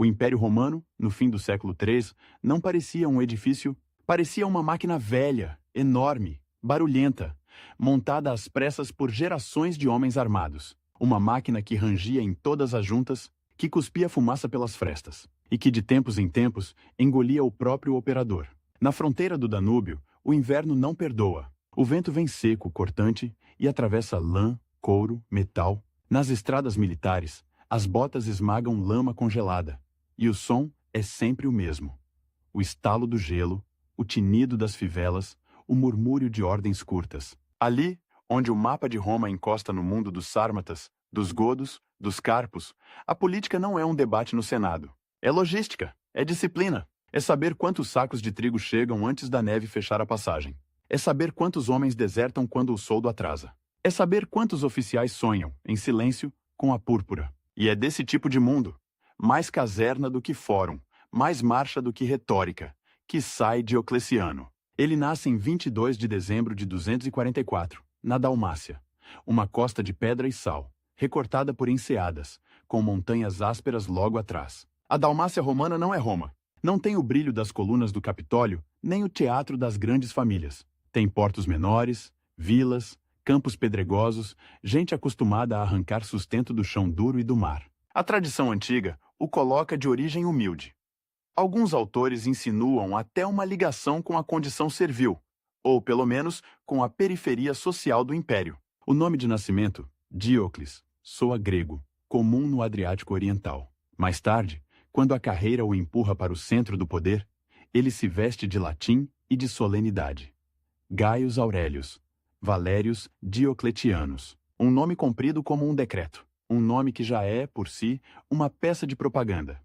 O Império Romano, no fim do século III, não parecia um edifício, parecia uma máquina velha, enorme, barulhenta, montada às pressas por gerações de homens armados. Uma máquina que rangia em todas as juntas, que cuspia fumaça pelas frestas, e que de tempos em tempos engolia o próprio operador. Na fronteira do Danúbio, o inverno não perdoa. O vento vem seco, cortante, e atravessa lã, couro, metal. Nas estradas militares, as botas esmagam lama congelada, e o som é sempre o mesmo. O estalo do gelo, o tinido das fivelas, o murmúrio de ordens curtas. Ali, onde o mapa de Roma encosta no mundo dos sármatas, dos godos, dos carpos, a política não é um debate no Senado. É logística, é disciplina, é saber quantos sacos de trigo chegam antes da neve fechar a passagem. É saber quantos homens desertam quando o soldo atrasa. É saber quantos oficiais sonham, em silêncio, com a púrpura. E é desse tipo de mundo, mais caserna do que fórum, mais marcha do que retórica, que sai Diocleciano. Ele nasce em 22 de dezembro de 244, na Dalmácia, uma costa de pedra e sal, recortada por enseadas, com montanhas ásperas logo atrás. A Dalmácia romana não é Roma. Não tem o brilho das colunas do Capitólio, nem o teatro das grandes famílias. Tem portos menores, vilas, campos pedregosos, gente acostumada a arrancar sustento do chão duro e do mar. A tradição antiga o coloca de origem humilde. Alguns autores insinuam até uma ligação com a condição servil, ou pelo menos com a periferia social do império. O nome de nascimento, Diocles, soa grego, comum no Adriático Oriental. Mais tarde, quando a carreira o empurra para o centro do poder, ele se veste de latim e de solenidade. Gaius Aurelius, Valérius Diocletianus. Um nome comprido como um decreto. Um nome que já é, por si, uma peça de propaganda.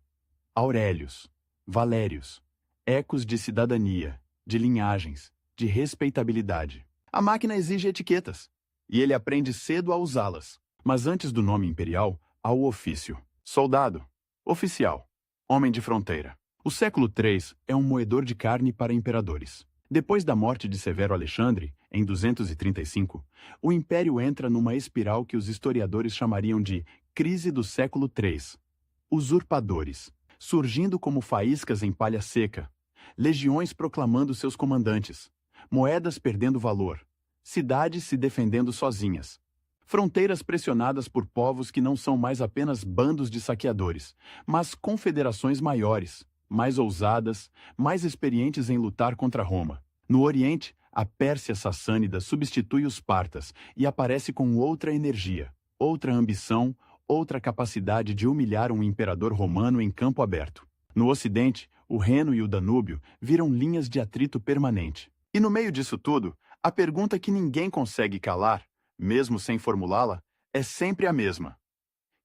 Aurelius, Valérius. Ecos de cidadania, de linhagens, de respeitabilidade. A máquina exige etiquetas, e ele aprende cedo a usá-las. Mas antes do nome imperial, há o ofício. Soldado, oficial, homem de fronteira. O século III é um moedor de carne para imperadores. Depois da morte de Severo Alexandre, em 235, o império entra numa espiral que os historiadores chamariam de crise do século III. Usurpadores, surgindo como faíscas em palha seca, legiões proclamando seus comandantes, moedas perdendo valor, cidades se defendendo sozinhas, fronteiras pressionadas por povos que não são mais apenas bandos de saqueadores, mas confederações maiores, mais ousadas, mais experientes em lutar contra Roma. No Oriente, a Pérsia sassânida substitui os partas e aparece com outra energia, outra ambição, outra capacidade de humilhar um imperador romano em campo aberto. No Ocidente, o Reno e o Danúbio viram linhas de atrito permanente. E no meio disso tudo, a pergunta que ninguém consegue calar, mesmo sem formulá-la, é sempre a mesma.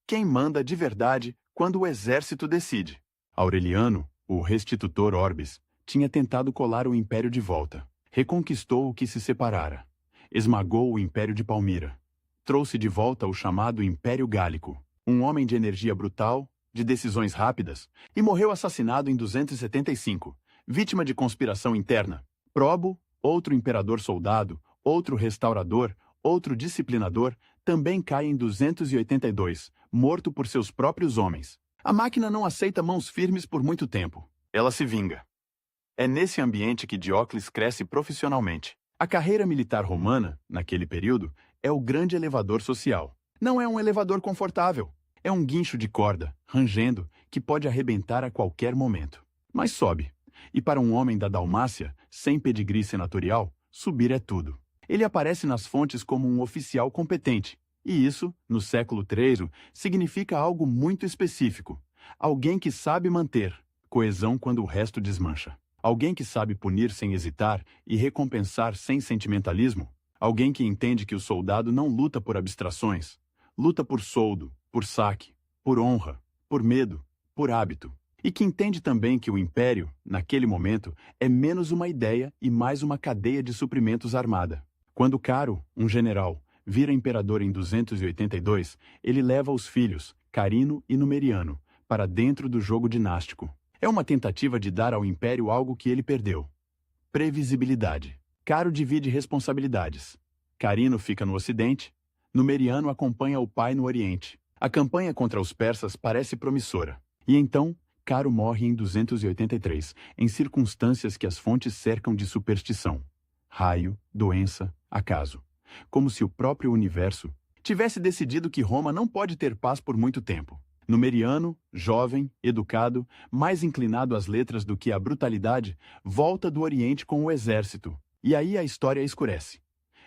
Quem manda de verdade quando o exército decide? Aureliano, o restitutor Orbis, tinha tentado colar o império de volta. Reconquistou o que se separara. Esmagou o império de Palmira. Trouxe de volta o chamado Império Gálico. Um homem de energia brutal, de decisões rápidas, e morreu assassinado em 275, vítima de conspiração interna. Probo, outro imperador soldado, outro restaurador, outro disciplinador, também cai em 282, morto por seus próprios homens. A máquina não aceita mãos firmes por muito tempo. Ela se vinga. É nesse ambiente que Diocles cresce profissionalmente. A carreira militar romana, naquele período, é o grande elevador social. Não é um elevador confortável. É um guincho de corda, rangendo, que pode arrebentar a qualquer momento. Mas sobe. E para um homem da Dalmácia, sem pedigree senatorial, subir é tudo. Ele aparece nas fontes como um oficial competente. E isso, no século III, significa algo muito específico. Alguém que sabe manter coesão quando o resto desmancha. Alguém que sabe punir sem hesitar e recompensar sem sentimentalismo. Alguém que entende que o soldado não luta por abstrações. Luta por soldo, por saque, por honra, por medo, por hábito. E que entende também que o império, naquele momento, é menos uma ideia e mais uma cadeia de suprimentos armada. Quando Caro, um general, vira imperador em 282, ele leva os filhos, Carino e Numeriano, para dentro do jogo dinástico. É uma tentativa de dar ao império algo que ele perdeu. Previsibilidade. Caro divide responsabilidades. Carino fica no Ocidente, Numeriano acompanha o pai no Oriente. A campanha contra os persas parece promissora. E então, Caro morre em 283, em circunstâncias que as fontes cercam de superstição. Raio, doença, acaso. Como se o próprio universo tivesse decidido que Roma não pode ter paz por muito tempo. Numeriano, jovem, educado, mais inclinado às letras do que à brutalidade, volta do Oriente com o exército. E aí a história escurece.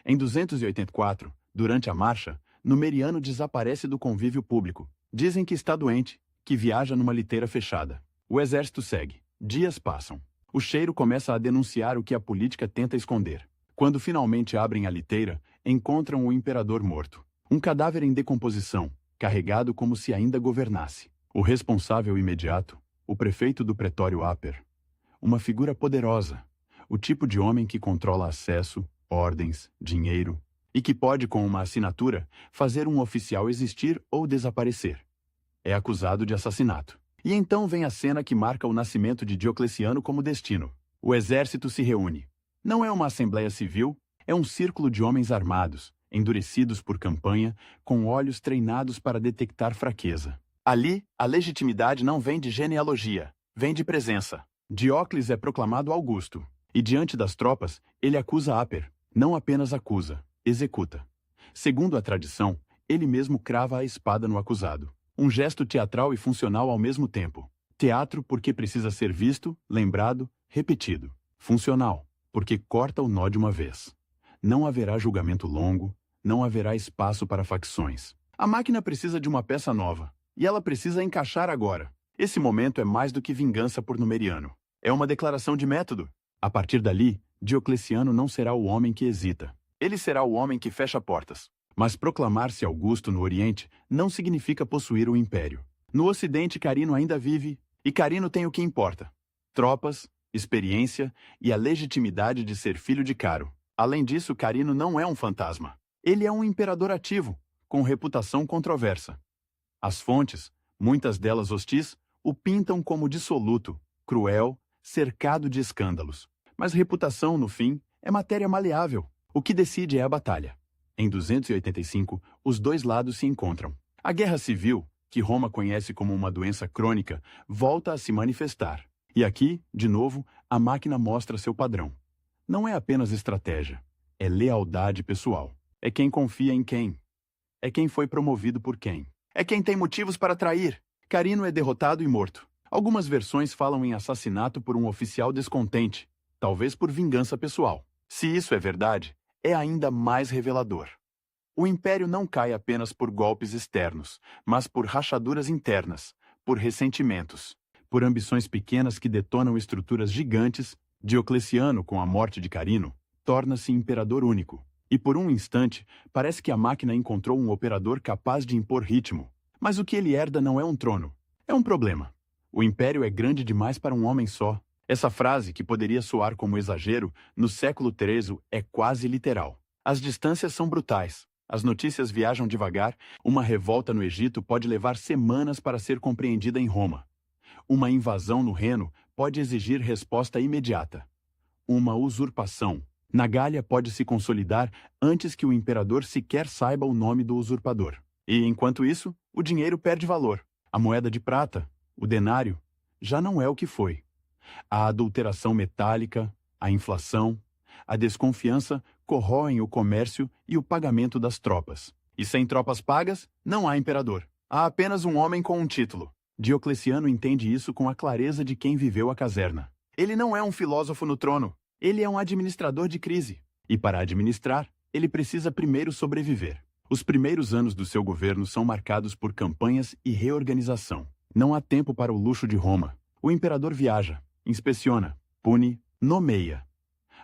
Em 284, durante a marcha, Numeriano desaparece do convívio público. Dizem que está doente, que viaja numa liteira fechada. O exército segue. Dias passam. O cheiro começa a denunciar o que a política tenta esconder. Quando finalmente abrem a liteira, encontram o imperador morto. Um cadáver em decomposição, carregado como se ainda governasse. O responsável imediato, o prefeito do pretório Aper. Uma figura poderosa, o tipo de homem que controla acesso, ordens, dinheiro, e que pode, com uma assinatura, fazer um oficial existir ou desaparecer. É acusado de assassinato. E então vem a cena que marca o nascimento de Diocleciano como destino. O exército se reúne. Não é uma assembleia civil, é um círculo de homens armados, endurecidos por campanha, com olhos treinados para detectar fraqueza. Ali, a legitimidade não vem de genealogia, vem de presença. Diocles é proclamado Augusto, e diante das tropas, ele acusa Aper. Não apenas acusa, executa. Segundo a tradição, ele mesmo crava a espada no acusado. Um gesto teatral e funcional ao mesmo tempo. Teatro porque precisa ser visto, lembrado, repetido. Funcional, porque corta o nó de uma vez. Não haverá julgamento longo, não haverá espaço para facções. A máquina precisa de uma peça nova, e ela precisa encaixar agora. Esse momento é mais do que vingança por Numeriano. É uma declaração de método. A partir dali, Diocleciano não será o homem que hesita. Ele será o homem que fecha portas. Mas proclamar-se Augusto no Oriente não significa possuir o império. No Ocidente, Carino ainda vive, e Carino tem o que importa: tropas, experiência e a legitimidade de ser filho de Caro. Além disso, Carino não é um fantasma. Ele é um imperador ativo, com reputação controversa. As fontes, muitas delas hostis, o pintam como dissoluto, cruel, cercado de escândalos. Mas reputação, no fim, é matéria maleável. O que decide é a batalha. Em 285, os dois lados se encontram. A guerra civil, que Roma conhece como uma doença crônica, volta a se manifestar. E aqui, de novo, a máquina mostra seu padrão. Não é apenas estratégia, é lealdade pessoal. É quem confia em quem. É quem foi promovido por quem. É quem tem motivos para trair. Carino é derrotado e morto. Algumas versões falam em assassinato por um oficial descontente, talvez por vingança pessoal. Se isso é verdade, é ainda mais revelador. O império não cai apenas por golpes externos, mas por rachaduras internas, por ressentimentos, por ambições pequenas que detonam estruturas gigantes. Diocleciano, com a morte de Carino, torna-se imperador único. E por um instante, parece que a máquina encontrou um operador capaz de impor ritmo. Mas o que ele herda não é um trono, é um problema. O império é grande demais para um homem só. Essa frase, que poderia soar como exagero, no século XIII é quase literal. As distâncias são brutais, as notícias viajam devagar, uma revolta no Egito pode levar semanas para ser compreendida em Roma. Uma invasão no Reno pode exigir resposta imediata. Uma usurpação na Gália pode se consolidar antes que o imperador sequer saiba o nome do usurpador. E, enquanto isso, o dinheiro perde valor. A moeda de prata, o denário, já não é o que foi. A adulteração metálica, a inflação, a desconfiança corroem o comércio e o pagamento das tropas. E sem tropas pagas, não há imperador. Há apenas um homem com um título. Diocleciano entende isso com a clareza de quem viveu a caserna. Ele não é um filósofo no trono, ele é um administrador de crise. E para administrar, ele precisa primeiro sobreviver. Os primeiros anos do seu governo são marcados por campanhas e reorganização. Não há tempo para o luxo de Roma. O imperador viaja, inspeciona, pune, nomeia.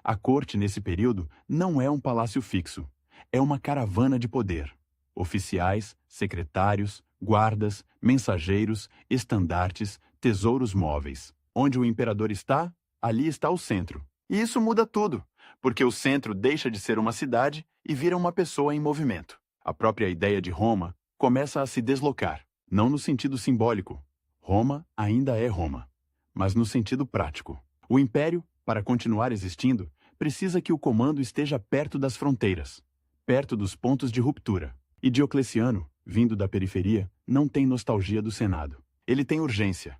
A corte, nesse período, não é um palácio fixo. É uma caravana de poder. Oficiais, secretários, guardas, mensageiros, estandartes, tesouros móveis. Onde o imperador está, ali está o centro. E isso muda tudo, porque o centro deixa de ser uma cidade e vira uma pessoa em movimento. A própria ideia de Roma começa a se deslocar, não no sentido simbólico. Roma ainda é Roma, mas no sentido prático. O império, para continuar existindo, precisa que o comando esteja perto das fronteiras, perto dos pontos de ruptura. E Diocleciano, vindo da periferia, não tem nostalgia do Senado. Ele tem urgência.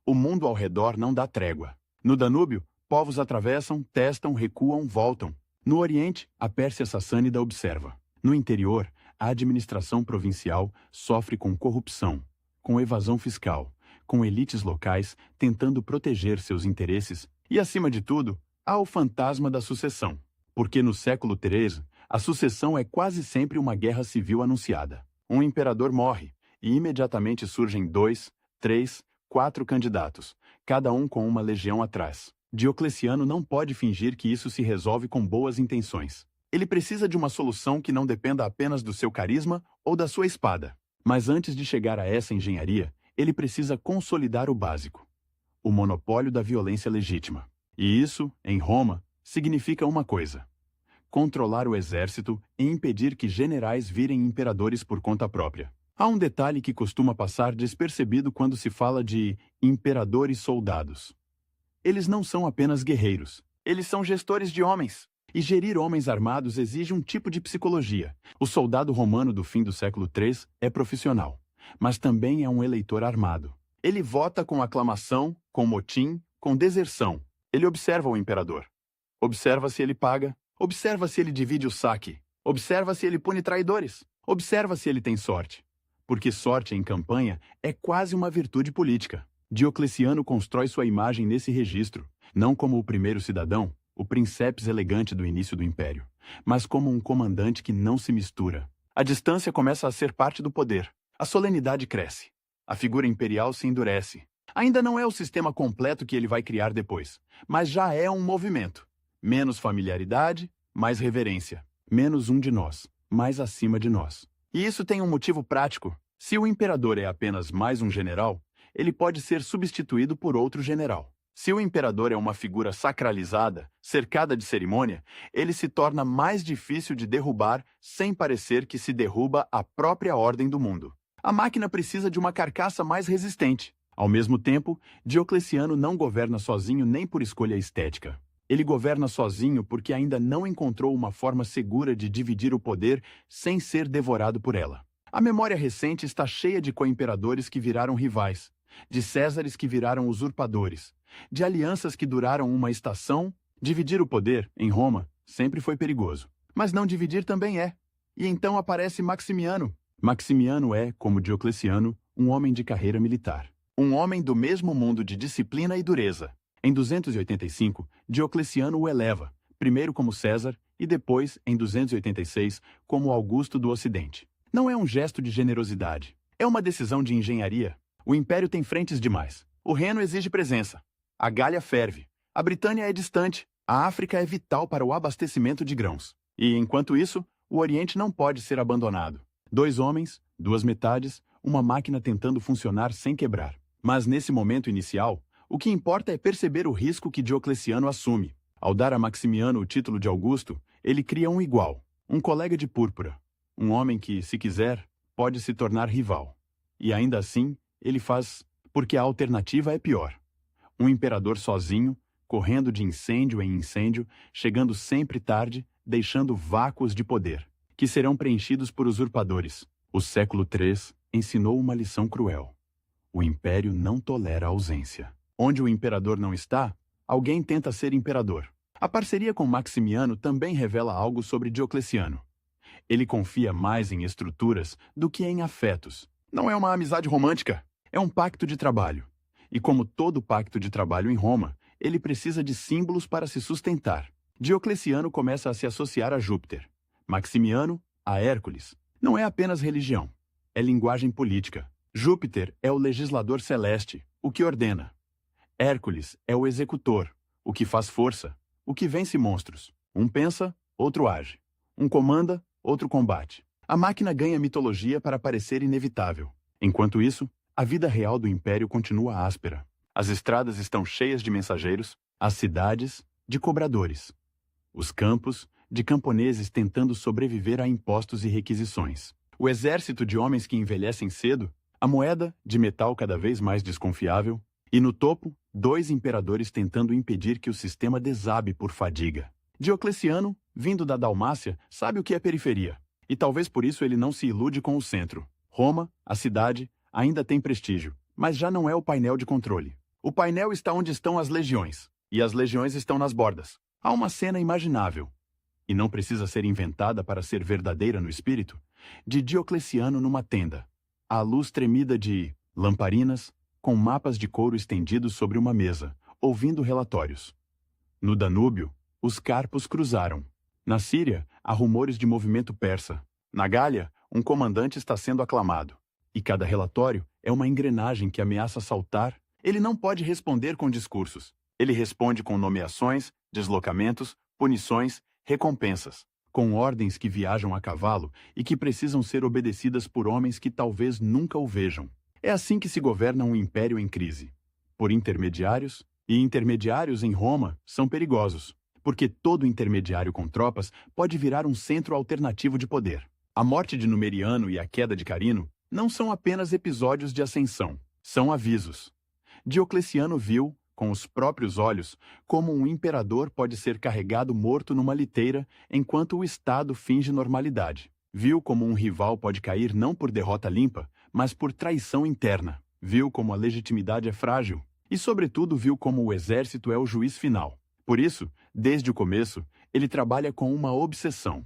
O mundo ao redor não dá trégua. No Danúbio, povos atravessam, testam, recuam, voltam. No Oriente, a Pérsia sassânida observa. No interior, a administração provincial sofre com corrupção, com evasão fiscal, com elites locais tentando proteger seus interesses e, acima de tudo, há o fantasma da sucessão. Porque no século XIII, a sucessão é quase sempre uma guerra civil anunciada. Um imperador morre e imediatamente surgem 2, 3, 4 candidatos, cada um com uma legião atrás. Diocleciano não pode fingir que isso se resolve com boas intenções. Ele precisa de uma solução que não dependa apenas do seu carisma ou da sua espada. Mas antes de chegar a essa engenharia, ele precisa consolidar o básico: o monopólio da violência legítima. E isso, em Roma, significa uma coisa: controlar o exército e impedir que generais virem imperadores por conta própria. Há um detalhe que costuma passar despercebido quando se fala de imperadores soldados. Eles não são apenas guerreiros, eles são gestores de homens. E gerir homens armados exige um tipo de psicologia. O soldado romano do fim do século III é profissional, mas também é um eleitor armado. Ele vota com aclamação, com motim, com deserção. Ele observa o imperador. Observa se ele paga, observa se ele divide o saque, observa se ele pune traidores, observa se ele tem sorte. Porque sorte em campanha é quase uma virtude política. Diocleciano constrói sua imagem nesse registro, não como o primeiro cidadão, o princeps elegante do início do império, mas como um comandante que não se mistura. A distância começa a ser parte do poder. A solenidade cresce. A figura imperial se endurece. Ainda não é o sistema completo que ele vai criar depois, mas já é um movimento. Menos familiaridade, mais reverência. Menos um de nós, mais acima de nós. E isso tem um motivo prático. Se o imperador é apenas mais um general, ele pode ser substituído por outro general. Se o imperador é uma figura sacralizada, cercada de cerimônia, ele se torna mais difícil de derrubar sem parecer que se derruba a própria ordem do mundo. A máquina precisa de uma carcaça mais resistente. Ao mesmo tempo, Diocleciano não governa sozinho nem por escolha estética. Ele governa sozinho porque ainda não encontrou uma forma segura de dividir o poder sem ser devorado por ela. A memória recente está cheia de co-imperadores que viraram rivais, de Césares que viraram usurpadores, de alianças que duraram uma estação. Dividir o poder, em Roma, sempre foi perigoso. Mas não dividir também é. E então aparece Maximiano. Maximiano é, como Diocleciano, um homem de carreira militar. Um homem do mesmo mundo de disciplina e dureza. Em 285, Diocleciano o eleva, primeiro como César e depois, em 286, como Augusto do Ocidente. Não é um gesto de generosidade. É uma decisão de engenharia. O império tem frentes demais. O Reno exige presença. A Gália ferve. A Britânia é distante. A África é vital para o abastecimento de grãos. E, enquanto isso, o Oriente não pode ser abandonado. 2 homens, 2 metades, uma máquina tentando funcionar sem quebrar. Mas nesse momento inicial, o que importa é perceber o risco que Diocleciano assume. Ao dar a Maximiano o título de Augusto, ele cria um igual, um colega de púrpura. Um homem que, se quiser, pode se tornar rival. E ainda assim, ele faz porque a alternativa é pior. Um imperador sozinho, correndo de incêndio em incêndio, chegando sempre tarde, deixando vácuos de poder, que serão preenchidos por usurpadores. O século III ensinou uma lição cruel. O império não tolera a ausência. Onde o imperador não está, alguém tenta ser imperador. A parceria com Maximiano também revela algo sobre Diocleciano. Ele confia mais em estruturas do que em afetos. Não é uma amizade romântica, é um pacto de trabalho. E como todo pacto de trabalho em Roma, ele precisa de símbolos para se sustentar. Diocleciano começa a se associar a Júpiter. Maximiano, a Hércules. Não é apenas religião, é linguagem política. Júpiter é o legislador celeste, o que ordena. Hércules é o executor, o que faz força, o que vence monstros. Um pensa, outro age. Um comanda, outro combate. A máquina ganha mitologia para parecer inevitável. Enquanto isso, a vida real do império continua áspera. As estradas estão cheias de mensageiros, as cidades, de cobradores. Os campos, de camponeses tentando sobreviver a impostos e requisições. O exército de homens que envelhecem cedo, a moeda, de metal cada vez mais desconfiável, e no topo, 2 imperadores tentando impedir que o sistema desabe por fadiga. Diocleciano, vindo da Dalmácia, sabe o que é periferia. E talvez por isso ele não se ilude com o centro. Roma, a cidade, ainda tem prestígio, mas já não é o painel de controle. O painel está onde estão as legiões, e as legiões estão nas bordas. Há uma cena imaginável, e não precisa ser inventada para ser verdadeira no espírito, de Diocleciano numa tenda, à luz tremida de lamparinas, com mapas de couro estendidos sobre uma mesa, ouvindo relatórios. No Danúbio, os carpos cruzaram. Na Síria, há rumores de movimento persa. Na Gália, um comandante está sendo aclamado. E cada relatório é uma engrenagem que ameaça saltar. Ele não pode responder com discursos. Ele responde com nomeações, deslocamentos, punições, recompensas, com ordens que viajam a cavalo e que precisam ser obedecidas por homens que talvez nunca o vejam. É assim que se governa um império em crise. Por intermediários, e intermediários em Roma são perigosos, porque todo intermediário com tropas pode virar um centro alternativo de poder. A morte de Numeriano e a queda de Carino não são apenas episódios de ascensão, são avisos. Diocleciano viu, com os próprios olhos, como um imperador pode ser carregado morto numa liteira enquanto o Estado finge normalidade. Viu como um rival pode cair não por derrota limpa, mas por traição interna. Viu como a legitimidade é frágil. E, sobretudo, viu como o exército é o juiz final. Por isso, desde o começo, ele trabalha com uma obsessão: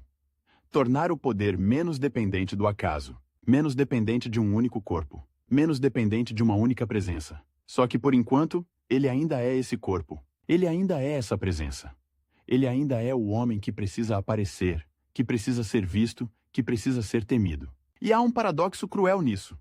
tornar o poder menos dependente do acaso, menos dependente de um único corpo, menos dependente de uma única presença. Só que, por enquanto, ele ainda é esse corpo. Ele ainda é essa presença. Ele ainda é o homem que precisa aparecer, que precisa ser visto, que precisa ser temido. E há um paradoxo cruel nisso.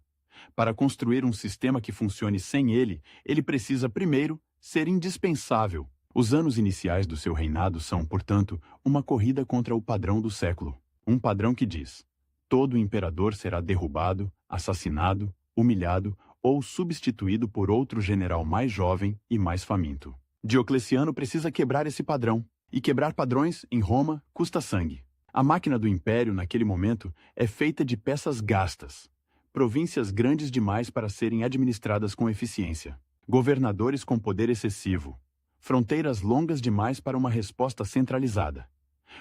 Para construir um sistema que funcione sem ele, ele precisa, primeiro, ser indispensável. Os anos iniciais do seu reinado são, portanto, uma corrida contra o padrão do século. Um padrão que diz: todo imperador será derrubado, assassinado, humilhado ou substituído por outro general mais jovem e mais faminto. Diocleciano precisa quebrar esse padrão, e quebrar padrões, em Roma, custa sangue. A máquina do império, naquele momento, é feita de peças gastas. Províncias grandes demais para serem administradas com eficiência. Governadores com poder excessivo. Fronteiras longas demais para uma resposta centralizada.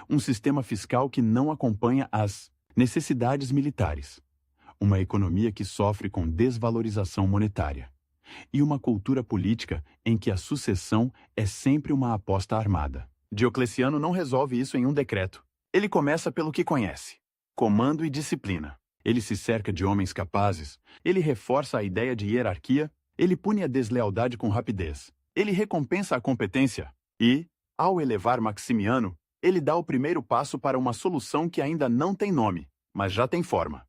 Um sistema fiscal que não acompanha as necessidades militares. Uma economia que sofre com desvalorização monetária. E uma cultura política em que a sucessão é sempre uma aposta armada. Diocleciano não resolve isso em um decreto. Ele começa pelo que conhece: comando e disciplina. Ele se cerca de homens capazes, ele reforça a ideia de hierarquia, ele pune a deslealdade com rapidez, ele recompensa a competência e, ao elevar Maximiano, ele dá o primeiro passo para uma solução que ainda não tem nome, mas já tem forma.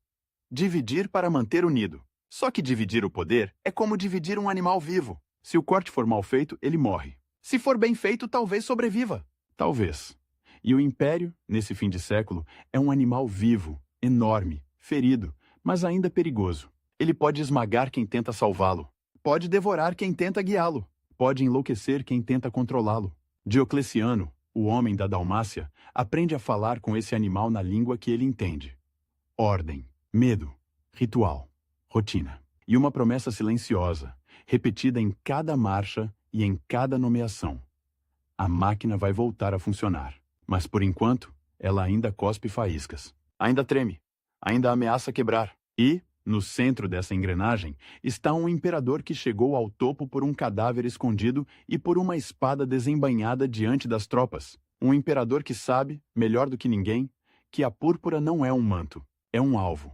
Dividir para manter unido. Só que dividir o poder é como dividir um animal vivo. Se o corte for mal feito, ele morre. Se for bem feito, talvez sobreviva. Talvez. E o império, nesse fim de século, é um animal vivo, enorme, ferido, mas ainda perigoso. Ele pode esmagar quem tenta salvá-lo. Pode devorar quem tenta guiá-lo. Pode enlouquecer quem tenta controlá-lo. Diocleciano, o homem da Dalmácia, aprende a falar com esse animal na língua que ele entende. Ordem, medo, ritual, rotina. E uma promessa silenciosa, repetida em cada marcha e em cada nomeação. A máquina vai voltar a funcionar. Mas, por enquanto, ela ainda cospe faíscas. Ainda treme. Ainda ameaça quebrar. E, no centro dessa engrenagem, está um imperador que chegou ao topo por um cadáver escondido e por uma espada desembainhada diante das tropas. Um imperador que sabe, melhor do que ninguém, que a púrpura não é um manto, é um alvo.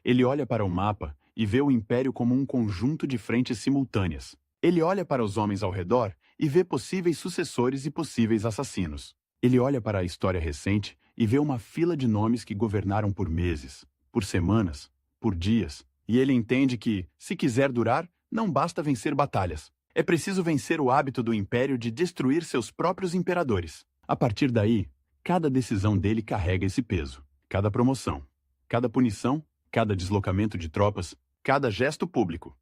Ele olha para o mapa e vê o império como um conjunto de frentes simultâneas. Ele olha para os homens ao redor e vê possíveis sucessores e possíveis assassinos. Ele olha para a história recente e vê uma fila de nomes que governaram por meses, por semanas, por dias, e ele entende que, se quiser durar, não basta vencer batalhas. É preciso vencer o hábito do império de destruir seus próprios imperadores. A partir daí, cada decisão dele carrega esse peso. Cada promoção, cada punição, cada deslocamento de tropas, cada gesto público.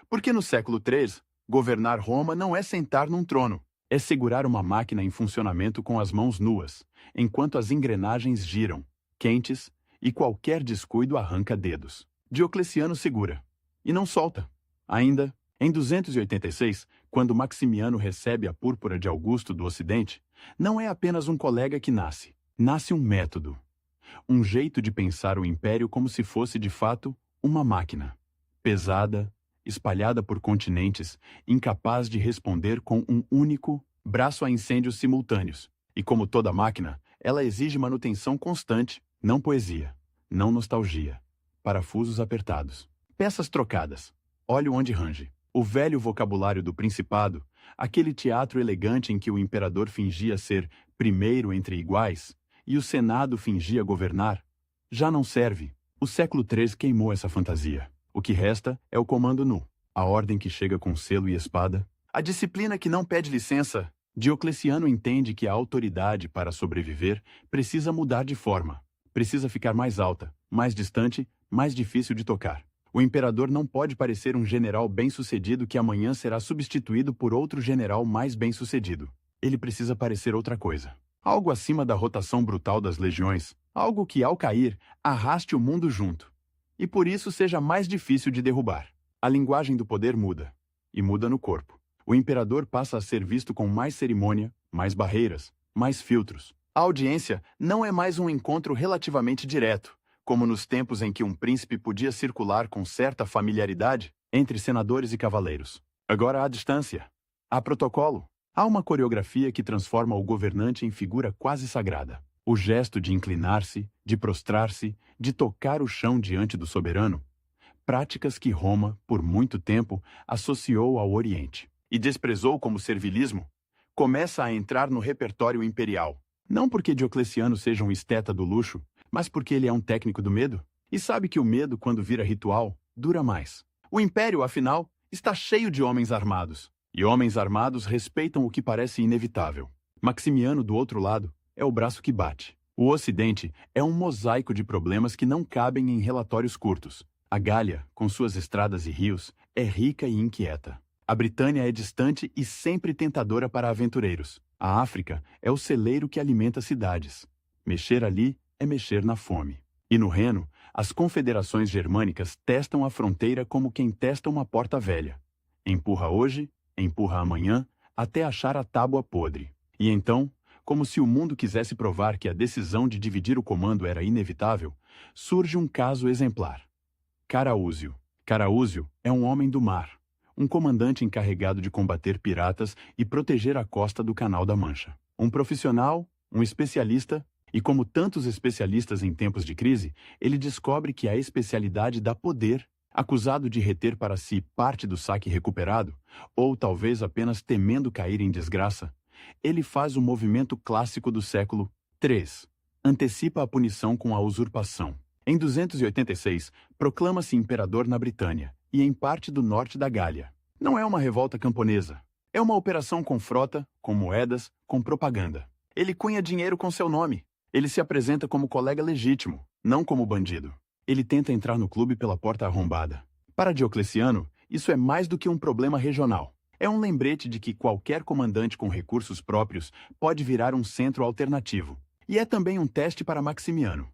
Porque no século III, governar Roma não é sentar num trono, é segurar uma máquina em funcionamento com as mãos nuas, enquanto as engrenagens giram, quentes, e qualquer descuido arranca dedos. Diocleciano segura. E não solta. Ainda, em 286, quando Maximiano recebe a púrpura de Augusto do Ocidente, não é apenas um colega que nasce. Nasce um método. Um jeito de pensar o império como se fosse, de fato, uma máquina. Pesada, espalhada por continentes, incapaz de responder com um único braço a incêndios simultâneos. E como toda máquina, ela exige manutenção constante, não poesia, não nostalgia. Parafusos apertados, peças trocadas, óleo onde range. O velho vocabulário do Principado, aquele teatro elegante em que o imperador fingia ser primeiro entre iguais e o Senado fingia governar, já não serve. O século III queimou essa fantasia. O que resta é o comando nu, a ordem que chega com selo e espada, a disciplina que não pede licença. Diocleciano entende que a autoridade, para sobreviver, precisa mudar de forma, precisa ficar mais alta, mais distante, mais difícil de tocar. O imperador não pode parecer um general bem-sucedido que amanhã será substituído por outro general mais bem-sucedido. Ele precisa parecer outra coisa. Algo acima da rotação brutal das legiões, algo que, ao cair, arraste o mundo junto. E por isso seja mais difícil de derrubar. A linguagem do poder muda. E muda no corpo. O imperador passa a ser visto com mais cerimônia, mais barreiras, mais filtros. A audiência não é mais um encontro relativamente direto, como nos tempos em que um príncipe podia circular com certa familiaridade entre senadores e cavaleiros. Agora há distância, há protocolo, há uma coreografia que transforma o governante em figura quase sagrada. O gesto de inclinar-se, de prostrar-se, de tocar o chão diante do soberano, práticas que Roma, por muito tempo, associou ao Oriente e desprezou como servilismo, começa a entrar no repertório imperial. Não porque Diocleciano seja um esteta do luxo, mas porque ele é um técnico do medo, e sabe que o medo, quando vira ritual, dura mais. O império, afinal, está cheio de homens armados, e homens armados respeitam o que parece inevitável. Maximiano, do outro lado, é o braço que bate. O Ocidente é um mosaico de problemas que não cabem em relatórios curtos. A Gália, com suas estradas e rios, é rica e inquieta. A Britânia é distante e sempre tentadora para aventureiros. A África é o celeiro que alimenta cidades. Mexer ali é mexer na fome. E no Reno, as confederações germânicas testam a fronteira como quem testa uma porta velha. Empurra hoje, empurra amanhã, até achar a tábua podre. E então, como se o mundo quisesse provar que a decisão de dividir o comando era inevitável, surge um caso exemplar. Caraúzio. Caraúzio é um homem do mar, um comandante encarregado de combater piratas e proteger a costa do Canal da Mancha. Um profissional, um especialista, e como tantos especialistas em tempos de crise, ele descobre que a especialidade dá poder, acusado de reter para si parte do saque recuperado, ou talvez apenas temendo cair em desgraça, ele faz o movimento clássico do século III. Antecipa a punição com a usurpação. Em 286, proclama-se imperador na Britânia e em parte do norte da Gália. Não é uma revolta camponesa. É uma operação com frota, com moedas, com propaganda. Ele cunha dinheiro com seu nome. Ele se apresenta como colega legítimo, não como bandido. Ele tenta entrar no clube pela porta arrombada. Para Diocleciano, isso é mais do que um problema regional. É um lembrete de que qualquer comandante com recursos próprios pode virar um centro alternativo. E é também um teste para Maximiano.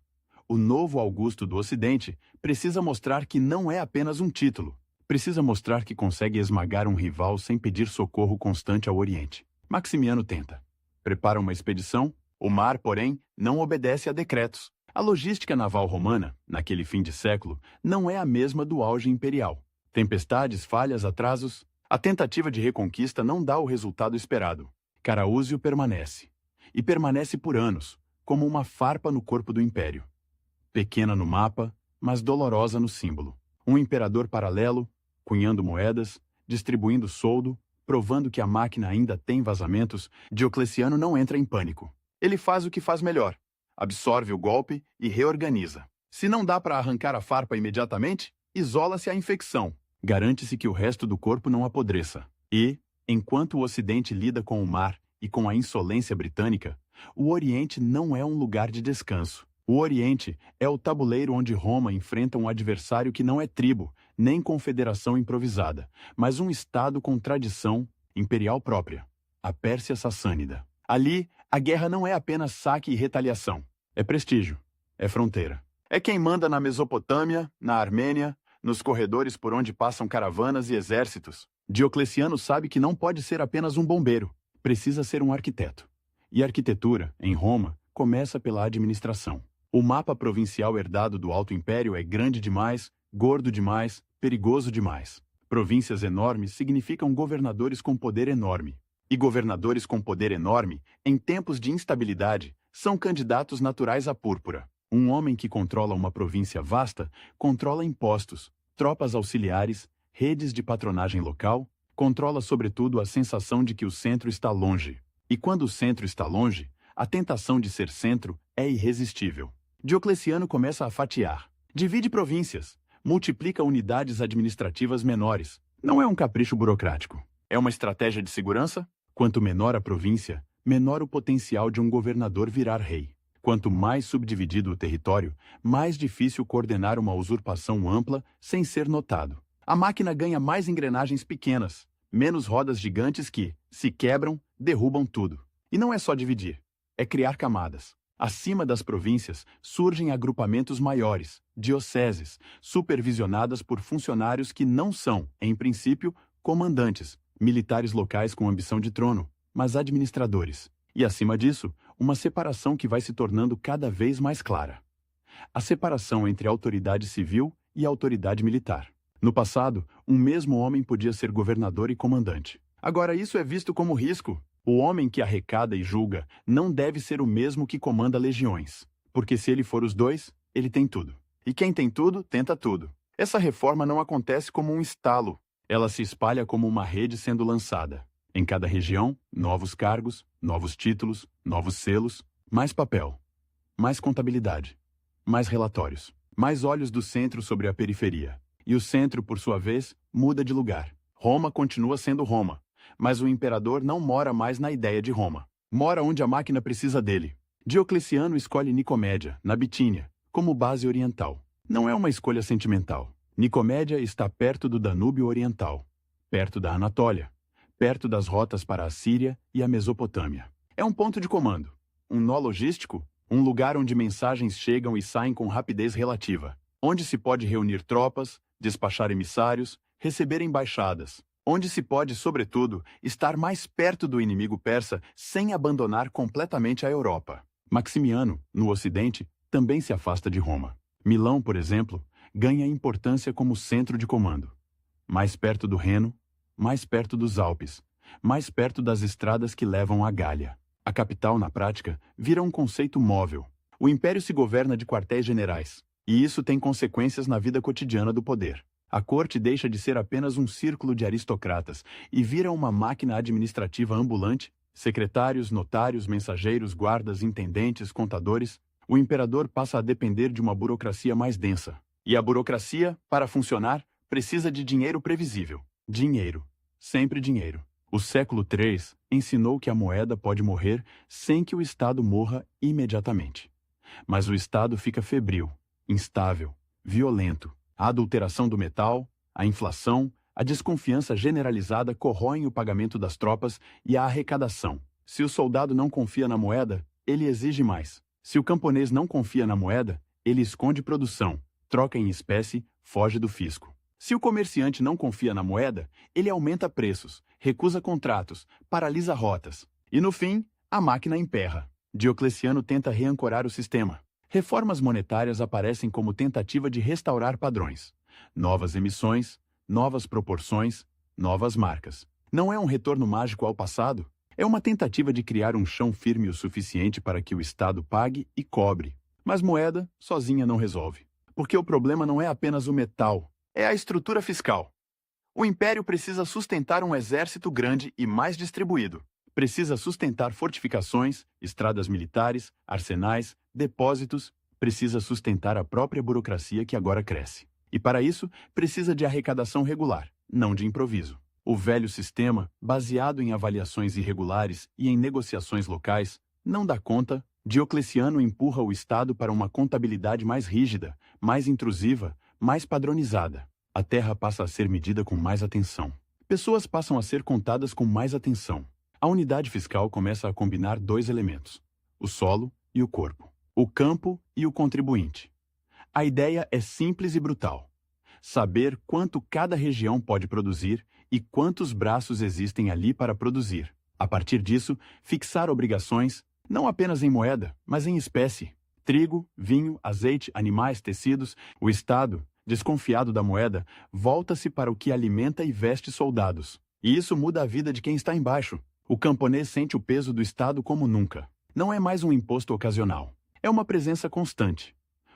O novo Augusto do Ocidente precisa mostrar que não é apenas um título. Precisa mostrar que consegue esmagar um rival sem pedir socorro constante ao Oriente. Maximiano tenta. Prepara uma expedição. O mar, porém, não obedece a decretos. A logística naval romana, naquele fim de século, não é a mesma do auge imperial. Tempestades, falhas, atrasos. A tentativa de reconquista não dá o resultado esperado. Caraúzio permanece. E permanece por anos, como uma farpa no corpo do império. Pequena no mapa, mas dolorosa no símbolo. Um imperador paralelo, cunhando moedas, distribuindo soldo, provando que a máquina ainda tem vazamentos. Diocleciano não entra em pânico. Ele faz o que faz melhor. Absorve o golpe e reorganiza. Se não dá para arrancar a farpa imediatamente, isola-se a infecção. Garante-se que o resto do corpo não apodreça. E, enquanto o Ocidente lida com o mar e com a insolência britânica, o Oriente não é um lugar de descanso. O Oriente é o tabuleiro onde Roma enfrenta um adversário que não é tribo, nem confederação improvisada, mas um estado com tradição imperial própria, a Pérsia Sassânida. Ali, a guerra não é apenas saque e retaliação. É prestígio, é fronteira. É quem manda na Mesopotâmia, na Armênia, nos corredores por onde passam caravanas e exércitos. Diocleciano sabe que não pode ser apenas um bombeiro, precisa ser um arquiteto. E a arquitetura, em Roma, começa pela administração. O mapa provincial herdado do Alto Império é grande demais, gordo demais, perigoso demais. Províncias enormes significam governadores com poder enorme. E governadores com poder enorme, em tempos de instabilidade, são candidatos naturais à púrpura. Um homem que controla uma província vasta controla impostos, tropas auxiliares, redes de patronagem local, controla sobretudo a sensação de que o centro está longe. E quando o centro está longe, a tentação de ser centro é irresistível. Diocleciano começa a fatiar. Divide províncias, multiplica unidades administrativas menores. Não é um capricho burocrático. É uma estratégia de segurança? Quanto menor a província, menor o potencial de um governador virar rei. Quanto mais subdividido o território, mais difícil coordenar uma usurpação ampla sem ser notado. A máquina ganha mais engrenagens pequenas, menos rodas gigantes que, se quebram, derrubam tudo. E não é só dividir, é criar camadas. Acima das províncias surgem agrupamentos maiores, dioceses, supervisionadas por funcionários que não são, em princípio, comandantes, militares locais com ambição de trono, mas administradores. E, acima disso, uma separação que vai se tornando cada vez mais clara. A separação entre a autoridade civil e a autoridade militar. No passado, um mesmo homem podia ser governador e comandante. Agora isso é visto como risco. O homem que arrecada e julga não deve ser o mesmo que comanda legiões. Porque se ele for os dois, ele tem tudo. E quem tem tudo, tenta tudo. Essa reforma não acontece como um estalo. Ela se espalha como uma rede sendo lançada. Em cada região, novos cargos, novos títulos, novos selos, mais papel, mais contabilidade, mais relatórios, mais olhos do centro sobre a periferia. E o centro, por sua vez, muda de lugar. Roma continua sendo Roma, mas o imperador não mora mais na ideia de Roma. Mora onde a máquina precisa dele. Diocleciano escolhe Nicomédia, na Bitínia, como base oriental. Não é uma escolha sentimental. Nicomédia está perto do Danúbio Oriental, perto da Anatólia, perto das rotas para a Síria e a Mesopotâmia. É um ponto de comando, um nó logístico, um lugar onde mensagens chegam e saem com rapidez relativa, onde se pode reunir tropas, despachar emissários, receber embaixadas, onde se pode, sobretudo, estar mais perto do inimigo persa sem abandonar completamente a Europa. Maximiano, no Ocidente, também se afasta de Roma. Milão, por exemplo, ganha importância como centro de comando. Mais perto do Reno, mais perto dos Alpes, mais perto das estradas que levam à Gália. A capital, na prática, vira um conceito móvel. O império se governa de quartéis generais, e isso tem consequências na vida cotidiana do poder. A corte deixa de ser apenas um círculo de aristocratas e vira uma máquina administrativa ambulante, secretários, notários, mensageiros, guardas, intendentes, contadores. O imperador passa a depender de uma burocracia mais densa. E a burocracia, para funcionar, precisa de dinheiro previsível. Dinheiro. Sempre dinheiro. O século III ensinou que a moeda pode morrer sem que o Estado morra imediatamente. Mas o Estado fica febril, instável, violento. A adulteração do metal, a inflação, a desconfiança generalizada corroem o pagamento das tropas e a arrecadação. Se o soldado não confia na moeda, ele exige mais. Se o camponês não confia na moeda, ele esconde produção, troca em espécie, foge do fisco. Se o comerciante não confia na moeda, ele aumenta preços, recusa contratos, paralisa rotas. E no fim, a máquina emperra. Diocleciano tenta reancorar o sistema. Reformas monetárias aparecem como tentativa de restaurar padrões. Novas emissões, novas proporções, novas marcas. Não é um retorno mágico ao passado. É uma tentativa de criar um chão firme o suficiente para que o Estado pague e cobre. Mas moeda, sozinha, não resolve. Porque o problema não é apenas o metal, é a estrutura fiscal. O império precisa sustentar um exército grande e mais distribuído. Precisa sustentar fortificações, estradas militares, arsenais, depósitos. Precisa sustentar a própria burocracia que agora cresce. E para isso, precisa de arrecadação regular, não de improviso. O velho sistema, baseado em avaliações irregulares e em negociações locais, não dá conta. Diocleciano empurra o Estado para uma contabilidade mais rígida, mais intrusiva, mais padronizada. A terra passa a ser medida com mais atenção. Pessoas passam a ser contadas com mais atenção. A unidade fiscal começa a combinar dois elementos: o solo e o corpo, o campo e o contribuinte. A ideia é simples e brutal: saber quanto cada região pode produzir e quantos braços existem ali para produzir. A partir disso, fixar obrigações, não apenas em moeda, mas em espécie. Trigo, vinho, azeite, animais, tecidos. O Estado, Desconfiado da moeda, volta-se para o que alimenta e veste soldados. E isso muda a vida de quem está embaixo. O camponês sente o peso do Estado como nunca. Não é mais um imposto ocasional. É uma presença constante.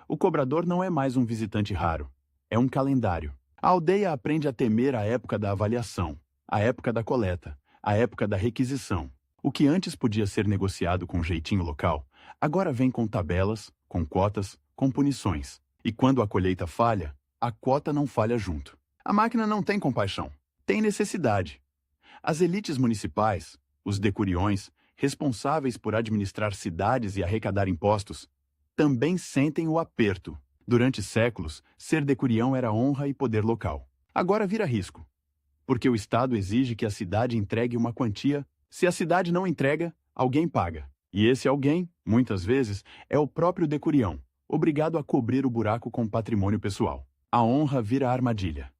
O cobrador não é mais um visitante raro. É um calendário. A aldeia aprende a temer a época da avaliação, a época da coleta, a época da requisição. O que antes podia ser negociado com jeitinho local, agora vem com tabelas, com cotas, com punições. E quando a colheita falha, a quota não falha junto. A máquina não tem compaixão. Tem necessidade. As elites municipais, os decuriões, responsáveis por administrar cidades e arrecadar impostos, também sentem o aperto. Durante séculos, ser decurião era honra e poder local. Agora vira risco, porque o Estado exige que a cidade entregue uma quantia. Se a cidade não entrega, alguém paga. E esse alguém, muitas vezes, é o próprio decurião, obrigado a cobrir o buraco com patrimônio pessoal. A honra vira armadilha.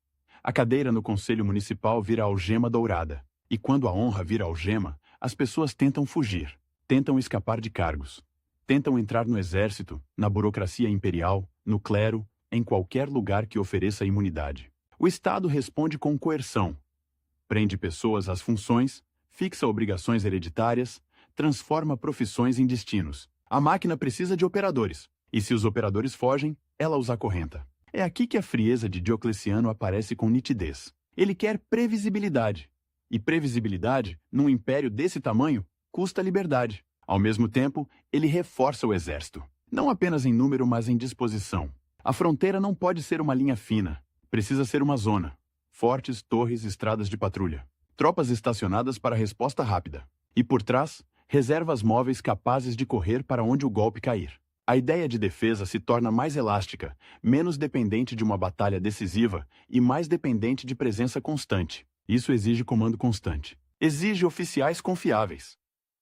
A cadeira no conselho municipal vira algema dourada. E quando a honra vira algema, as pessoas tentam fugir, tentam escapar de cargos, tentam entrar no exército, na burocracia imperial, no clero, em qualquer lugar que ofereça imunidade. O Estado responde com coerção. Prende pessoas às funções, fixa obrigações hereditárias, transforma profissões em destinos. A máquina precisa de operadores, e se os operadores fogem, ela os acorrenta. É aqui que a frieza de Diocleciano aparece com nitidez. Ele quer previsibilidade. E previsibilidade, num império desse tamanho, custa liberdade. Ao mesmo tempo, ele reforça o exército. Não apenas em número, mas em disposição. A fronteira não pode ser uma linha fina. Precisa ser uma zona. Fortes, torres, estradas de patrulha. Tropas estacionadas para resposta rápida. E por trás, reservas móveis capazes de correr para onde o golpe cair. A ideia de defesa se torna mais elástica, menos dependente de uma batalha decisiva e mais dependente de presença constante. Isso exige comando constante. Exige oficiais confiáveis.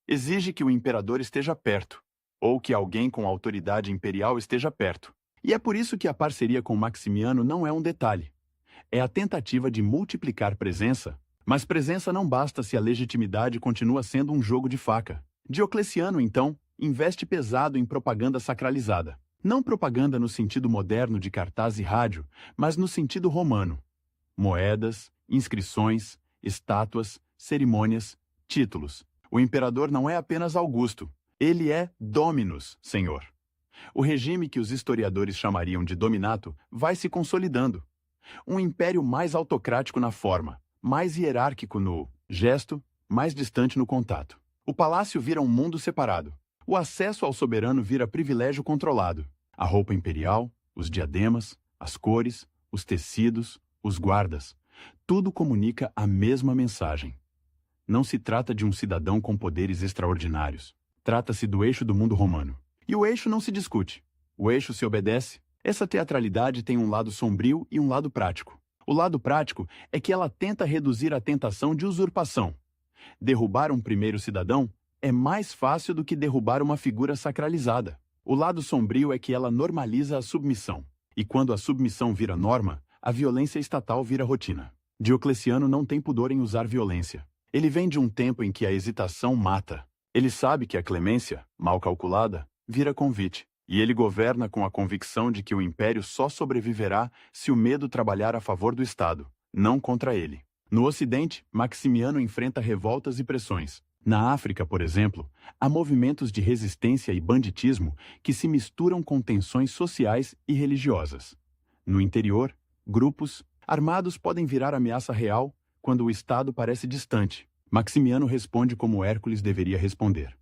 Exige que o imperador esteja perto, ou que alguém com autoridade imperial esteja perto. E é por isso que a parceria com Maximiano não é um detalhe. É a tentativa de multiplicar presença, mas presença não basta se a legitimidade continua sendo um jogo de faca. Diocleciano, então, investe pesado em propaganda sacralizada. Não propaganda no sentido moderno de cartaz e rádio, mas no sentido romano. Moedas, inscrições, estátuas, cerimônias, títulos. O imperador não é apenas Augusto, ele é Dominus, Senhor. O regime que os historiadores chamariam de dominato vai se consolidando. Um império mais autocrático na forma, mais hierárquico no gesto, mais distante no contato. O palácio vira um mundo separado. O acesso ao soberano vira privilégio controlado. A roupa imperial, os diademas, as cores, os tecidos, os guardas, tudo comunica a mesma mensagem. Não se trata de um cidadão com poderes extraordinários. Trata-se do eixo do mundo romano. E o eixo não se discute. O eixo se obedece. Essa teatralidade tem um lado sombrio e um lado prático. O lado prático é que ela tenta reduzir a tentação de usurpação. Derrubar um primeiro cidadão é mais fácil do que derrubar uma figura sacralizada. O lado sombrio é que ela normaliza a submissão. E quando a submissão vira norma, a violência estatal vira rotina. Diocleciano não tem pudor em usar violência. Ele vem de um tempo em que a hesitação mata. Ele sabe que a clemência, mal calculada, vira convite. E ele governa com a convicção de que o império só sobreviverá se o medo trabalhar a favor do Estado, não contra ele. No Ocidente, Maximiano enfrenta revoltas e pressões. Na África, por exemplo, há movimentos de resistência e banditismo que se misturam com tensões sociais e religiosas. No interior, grupos armados podem virar ameaça real quando o Estado parece distante. Maximiano responde como Hércules deveria responder: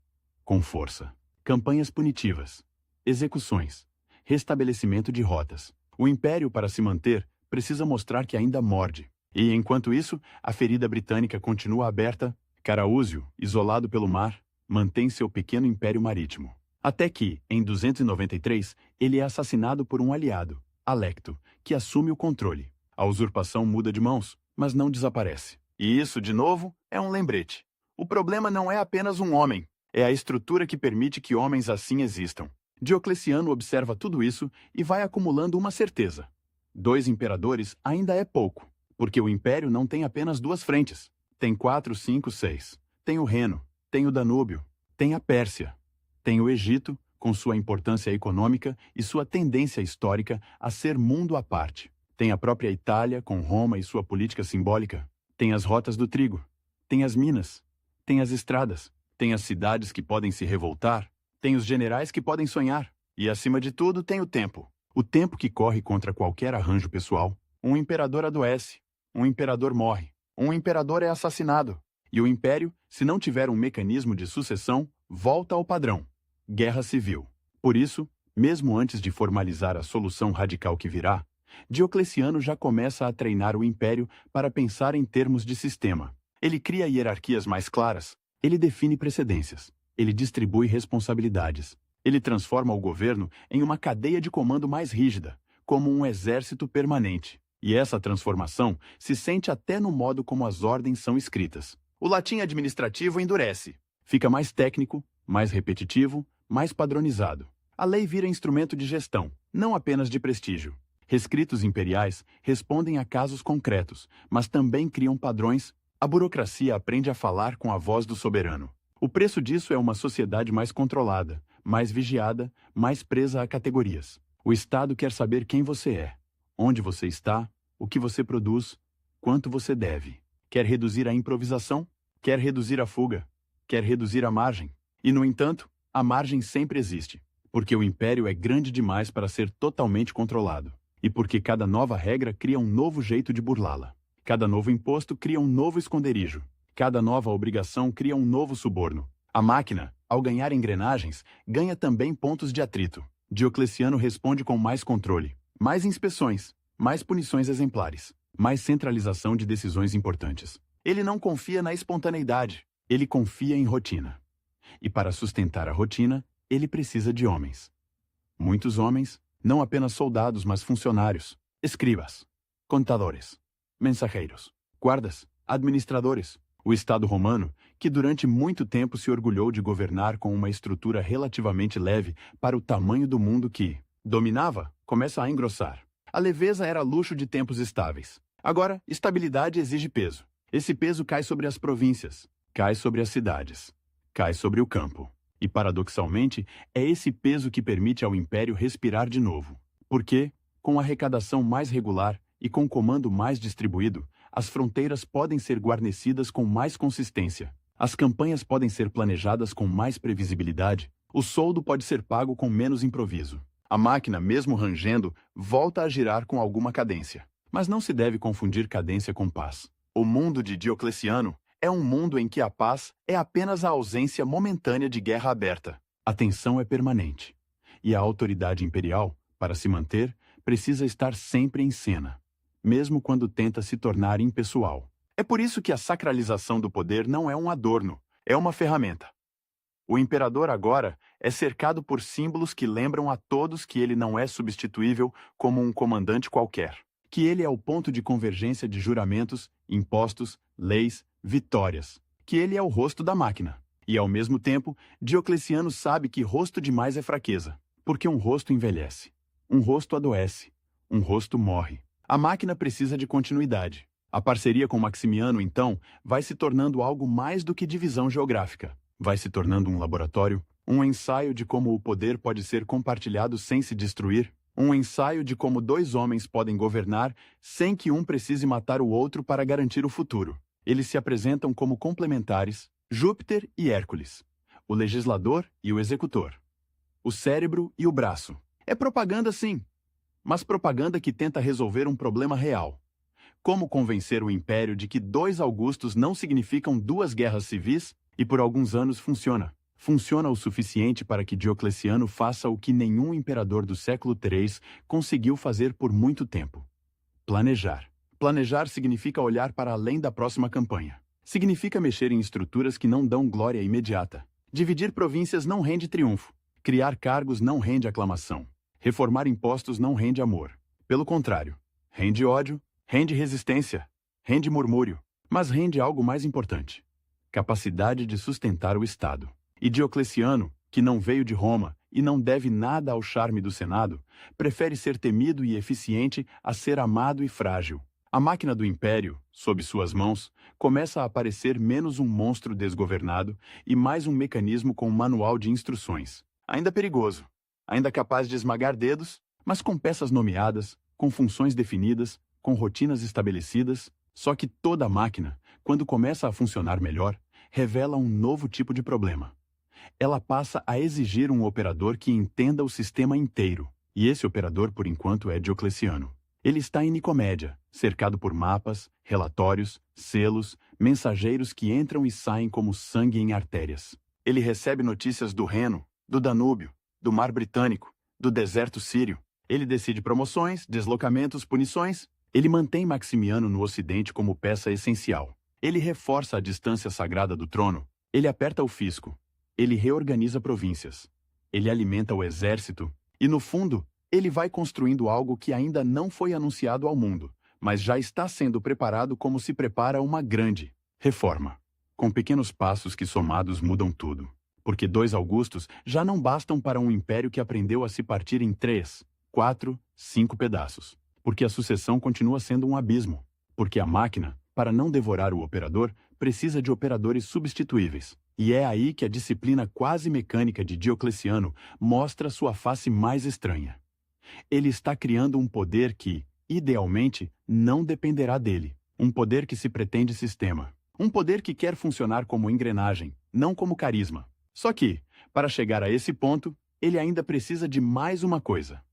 com força. Campanhas punitivas, execuções, restabelecimento de rotas. O império, para se manter, precisa mostrar que ainda morde. E, enquanto isso, a ferida britânica continua aberta. Caraúzio, isolado pelo mar, mantém seu pequeno império marítimo. Até que, em 293, ele é assassinado por um aliado, Alecto, que assume o controle. A usurpação muda de mãos, mas não desaparece. E isso, de novo, é um lembrete. O problema não é apenas um homem, é a estrutura que permite que homens assim existam. Diocleciano observa tudo isso e vai acumulando uma certeza. 2 imperadores ainda é pouco, porque o império não tem apenas 2 frentes. Tem 4, 5, 6. Tem o Reno, tem o Danúbio, tem a Pérsia, tem o Egito, com sua importância econômica e sua tendência histórica a ser mundo à parte. Tem a própria Itália, com Roma e sua política simbólica. Tem as rotas do trigo. Tem as minas. Tem as estradas. Tem as cidades que podem se revoltar. Tem os generais que podem sonhar. E, acima de tudo, tem o tempo. O tempo que corre contra qualquer arranjo pessoal. Um imperador adoece. Um imperador morre. Um imperador é assassinado. E o império, se não tiver um mecanismo de sucessão, volta ao padrão: guerra civil. Por isso, mesmo antes de formalizar a solução radical que virá, Diocleciano já começa a treinar o império para pensar em termos de sistema. Ele cria hierarquias mais claras, ele define precedências, ele distribui responsabilidades, ele transforma o governo em uma cadeia de comando mais rígida, como um exército permanente. E essa transformação se sente até no modo como as ordens são escritas. O latim administrativo endurece, fica mais técnico, mais repetitivo, mais padronizado. A lei vira instrumento de gestão, não apenas de prestígio. Rescritos imperiais respondem a casos concretos, mas também criam padrões. A burocracia aprende a falar com a voz do soberano. O preço disso é uma sociedade mais controlada, mais vigiada, mais presa a categorias. O Estado quer saber quem você é, onde você está, o que você produz, quanto você deve. Quer reduzir a improvisação? Quer reduzir a fuga? Quer reduzir a margem? E, no entanto, a margem sempre existe, porque o império é grande demais para ser totalmente controlado. E porque cada nova regra cria um novo jeito de burlá-la. Cada novo imposto cria um novo esconderijo. Cada nova obrigação cria um novo suborno. A máquina, ao ganhar engrenagens, ganha também pontos de atrito. Diocleciano responde com mais controle, mais inspeções, mais punições exemplares, mais centralização de decisões importantes. Ele não confia na espontaneidade, ele confia em rotina. E para sustentar a rotina, ele precisa de homens. Muitos homens, não apenas soldados, mas funcionários, escribas, contadores, mensageiros, guardas, administradores. O Estado romano, que durante muito tempo se orgulhou de governar com uma estrutura relativamente leve para o tamanho do mundo que dominava, começa a engrossar. A leveza era luxo de tempos estáveis. Agora, estabilidade exige peso. Esse peso cai sobre as províncias, cai sobre as cidades, cai sobre o campo. E, paradoxalmente, é esse peso que permite ao império respirar de novo. Porque, com arrecadação mais regular e com comando mais distribuído, as fronteiras podem ser guarnecidas com mais consistência. As campanhas podem ser planejadas com mais previsibilidade. O soldo pode ser pago com menos improviso. A máquina, mesmo rangendo, volta a girar com alguma cadência. Mas não se deve confundir cadência com paz. O mundo de Diocleciano é um mundo em que a paz é apenas a ausência momentânea de guerra aberta. A tensão é permanente. E a autoridade imperial, para se manter, precisa estar sempre em cena, mesmo quando tenta se tornar impessoal. É por isso que a sacralização do poder não é um adorno, é uma ferramenta. O imperador agora é cercado por símbolos que lembram a todos que ele não é substituível como um comandante qualquer, que ele é o ponto de convergência de juramentos, impostos, leis, vitórias, que ele é o rosto da máquina. E, ao mesmo tempo, Diocleciano sabe que rosto demais é fraqueza, porque um rosto envelhece, um rosto adoece, um rosto morre. A máquina precisa de continuidade. A parceria com Maximiano, então, vai se tornando algo mais do que divisão geográfica. Vai se tornando um laboratório, um ensaio de como o poder pode ser compartilhado sem se destruir, um ensaio de como dois homens podem governar sem que um precise matar o outro para garantir o futuro. Eles se apresentam como complementares, Júpiter e Hércules, o legislador e o executor, o cérebro e o braço. É propaganda, sim, mas propaganda que tenta resolver um problema real. Como convencer o império de que 2 Augustos não significam 2 guerras civis? E por alguns anos funciona. Funciona o suficiente para que Diocleciano faça o que nenhum imperador do século III conseguiu fazer por muito tempo: planejar. Planejar significa olhar para além da próxima campanha. Significa mexer em estruturas que não dão glória imediata. Dividir províncias não rende triunfo. Criar cargos não rende aclamação. Reformar impostos não rende amor. Pelo contrário, rende ódio, rende resistência, rende murmúrio, mas rende algo mais importante: capacidade de sustentar o Estado. E Diocleciano, que não veio de Roma e não deve nada ao charme do Senado, prefere ser temido e eficiente a ser amado e frágil. A máquina do império, sob suas mãos, começa a parecer menos um monstro desgovernado e mais um mecanismo com um manual de instruções. Ainda perigoso, ainda capaz de esmagar dedos, mas com peças nomeadas, com funções definidas, com rotinas estabelecidas, só que toda máquina, quando começa a funcionar melhor, revela um novo tipo de problema. Ela passa a exigir um operador que entenda o sistema inteiro, e esse operador, por enquanto, é Diocleciano. Ele está em Nicomédia, cercado por mapas, relatórios, selos, mensageiros que entram e saem como sangue em artérias. Ele recebe notícias do Reno, do Danúbio, do Mar Britânico, do deserto sírio. Ele decide promoções, deslocamentos, punições. Ele mantém Maximiano no Ocidente como peça essencial. Ele reforça a distância sagrada do trono. Ele aperta o fisco. Ele reorganiza províncias. Ele alimenta o exército. E, no fundo, ele vai construindo algo que ainda não foi anunciado ao mundo, mas já está sendo preparado como se prepara uma grande reforma. Com pequenos passos que somados mudam tudo. Porque 2 Augustos já não bastam para um império que aprendeu a se partir em 3, 4, 5 pedaços. Porque a sucessão continua sendo um abismo. Porque a máquina, para não devorar o operador, precisa de operadores substituíveis. E é aí que a disciplina quase mecânica de Diocleciano mostra sua face mais estranha. Ele está criando um poder que, idealmente, não dependerá dele. Um poder que se pretende sistema. Um poder que quer funcionar como engrenagem, não como carisma. Só que, para chegar a esse ponto, ele ainda precisa de mais uma coisa.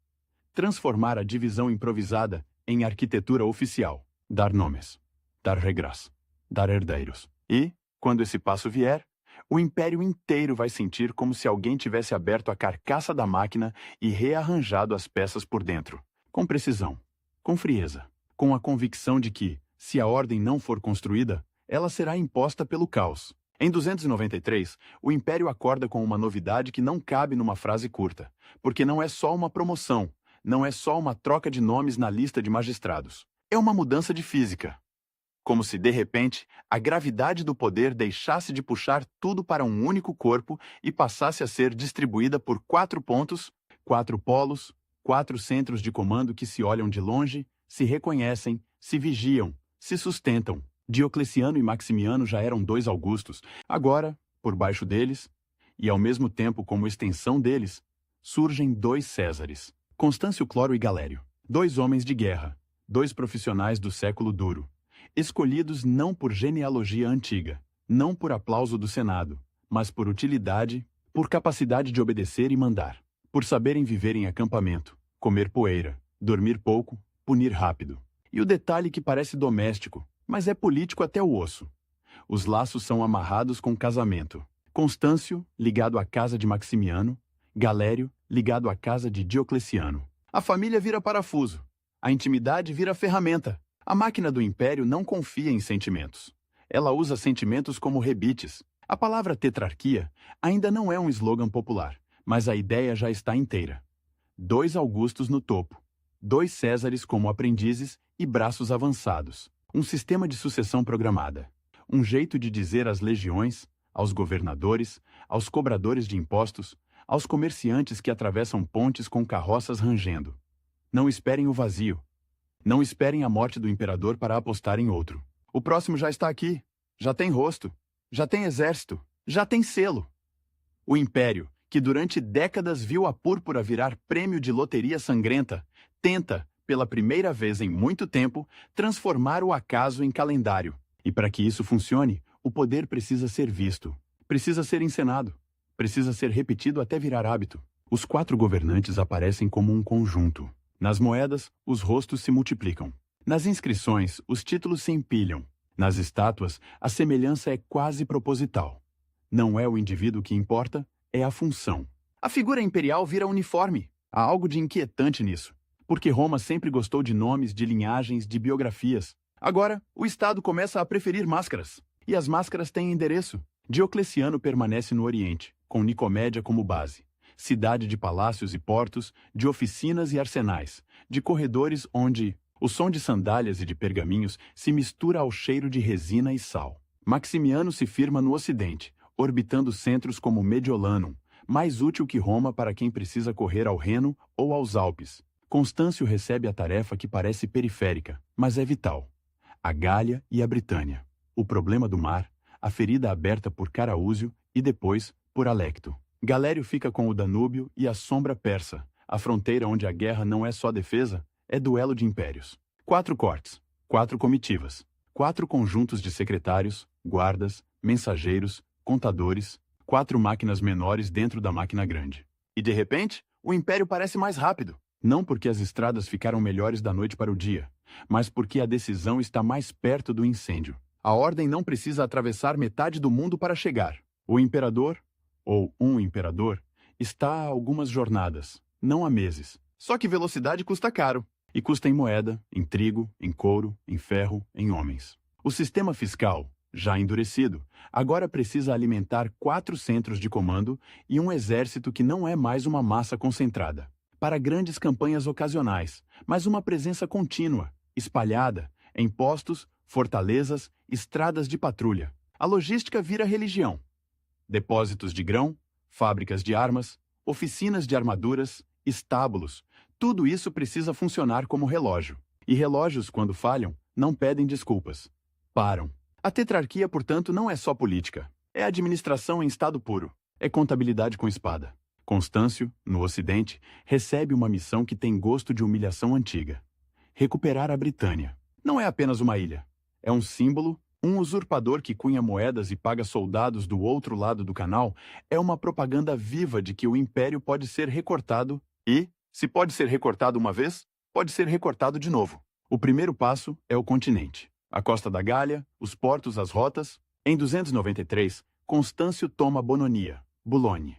Transformar a divisão improvisada em arquitetura oficial. Dar nomes. Dar regras. Dar herdeiros. E, quando esse passo vier, o império inteiro vai sentir como se alguém tivesse aberto a carcaça da máquina e rearranjado as peças por dentro. Com precisão. Com frieza. Com a convicção de que, se a ordem não for construída, ela será imposta pelo caos. Em 293, o Império acorda com uma novidade que não cabe numa frase curta, porque não é só uma promoção, não é só uma troca de nomes na lista de magistrados. É uma mudança de física. Como se, de repente, a gravidade do poder deixasse de puxar tudo para um único corpo e passasse a ser distribuída por 4 pontos, 4 polos, 4 centros de comando que se olham de longe, se reconhecem, se vigiam, se sustentam. Diocleciano e Maximiano já eram 2 Augustos. Agora, por baixo deles, e ao mesmo tempo como extensão deles, surgem 2 Césares. Constâncio Cloro e Galério. 2 homens de guerra, 2 profissionais do século duro. Escolhidos não por genealogia antiga, não por aplauso do Senado, mas por utilidade, por capacidade de obedecer e mandar, por saberem viver em acampamento, comer poeira, dormir pouco, punir rápido. E o detalhe que parece doméstico, mas é político até o osso. Os laços são amarrados com casamento. Constâncio, ligado à casa de Maximiano, Galério, ligado à casa de Diocleciano. A família vira parafuso, a intimidade vira ferramenta. A máquina do império não confia em sentimentos. Ela usa sentimentos como rebites. A palavra tetrarquia ainda não é um slogan popular, mas a ideia já está inteira. 2 Augustos no topo, 2 Césares como aprendizes e braços avançados. Um sistema de sucessão programada. Um jeito de dizer às legiões, aos governadores, aos cobradores de impostos, aos comerciantes que atravessam pontes com carroças rangendo. Não esperem o vazio. Não esperem a morte do imperador para apostar em outro. O próximo já está aqui. Já tem rosto. Já tem exército. Já tem selo. O império, que durante décadas viu a púrpura virar prêmio de loteria sangrenta, tenta, pela primeira vez em muito tempo, transformar o acaso em calendário. E para que isso funcione, o poder precisa ser visto. Precisa ser encenado. Precisa ser repetido até virar hábito. Os 4 governantes aparecem como um conjunto. Nas moedas, os rostos se multiplicam. Nas inscrições, os títulos se empilham. Nas estátuas, a semelhança é quase proposital. Não é o indivíduo que importa, é a função. A figura imperial vira uniforme. Há algo de inquietante nisso, porque Roma sempre gostou de nomes, de linhagens, de biografias. Agora, o Estado começa a preferir máscaras. E as máscaras têm endereço. Diocleciano permanece no Oriente, com Nicomédia como base. Cidade de palácios e portos, de oficinas e arsenais, de corredores onde o som de sandálias e de pergaminhos se mistura ao cheiro de resina e sal. Maximiano se firma no Ocidente, orbitando centros como Mediolanum, mais útil que Roma para quem precisa correr ao Reno ou aos Alpes. Constâncio recebe a tarefa que parece periférica, mas é vital. A Gália e a Britânia. O problema do mar, a ferida aberta por Caraúzio e depois por Alecto. Galério fica com o Danúbio e a sombra persa, a fronteira onde a guerra não é só defesa, é duelo de impérios. 4 cortes, 4 comitivas, 4 conjuntos de secretários, guardas, mensageiros, contadores, 4 máquinas menores dentro da máquina grande. E de repente, o império parece mais rápido. Não porque as estradas ficaram melhores da noite para o dia, mas porque a decisão está mais perto do incêndio. A ordem não precisa atravessar metade do mundo para chegar. O imperador, ou um imperador, está a algumas jornadas, não há meses. Só que velocidade custa caro. E custa em moeda, em trigo, em couro, em ferro, em homens. O sistema fiscal, já endurecido, agora precisa alimentar 4 centros de comando e um exército que não é mais uma massa concentrada. Para grandes campanhas ocasionais, mas uma presença contínua, espalhada, em postos, fortalezas, estradas de patrulha. A logística vira religião. Depósitos de grão, fábricas de armas, oficinas de armaduras, estábulos, tudo isso precisa funcionar como relógio. E relógios, quando falham, não pedem desculpas. Param. A tetrarquia, portanto, não é só política. É administração em estado puro. É contabilidade com espada. Constâncio, no Ocidente, recebe uma missão que tem gosto de humilhação antiga. Recuperar a Britânia. Não é apenas uma ilha. É um símbolo, um usurpador que cunha moedas e paga soldados do outro lado do canal. É uma propaganda viva de que o império pode ser recortado e, se pode ser recortado uma vez, pode ser recortado de novo. O primeiro passo é o continente. A costa da Gália, os portos, as rotas. Em 293, Constâncio toma Bononia, Boulogne.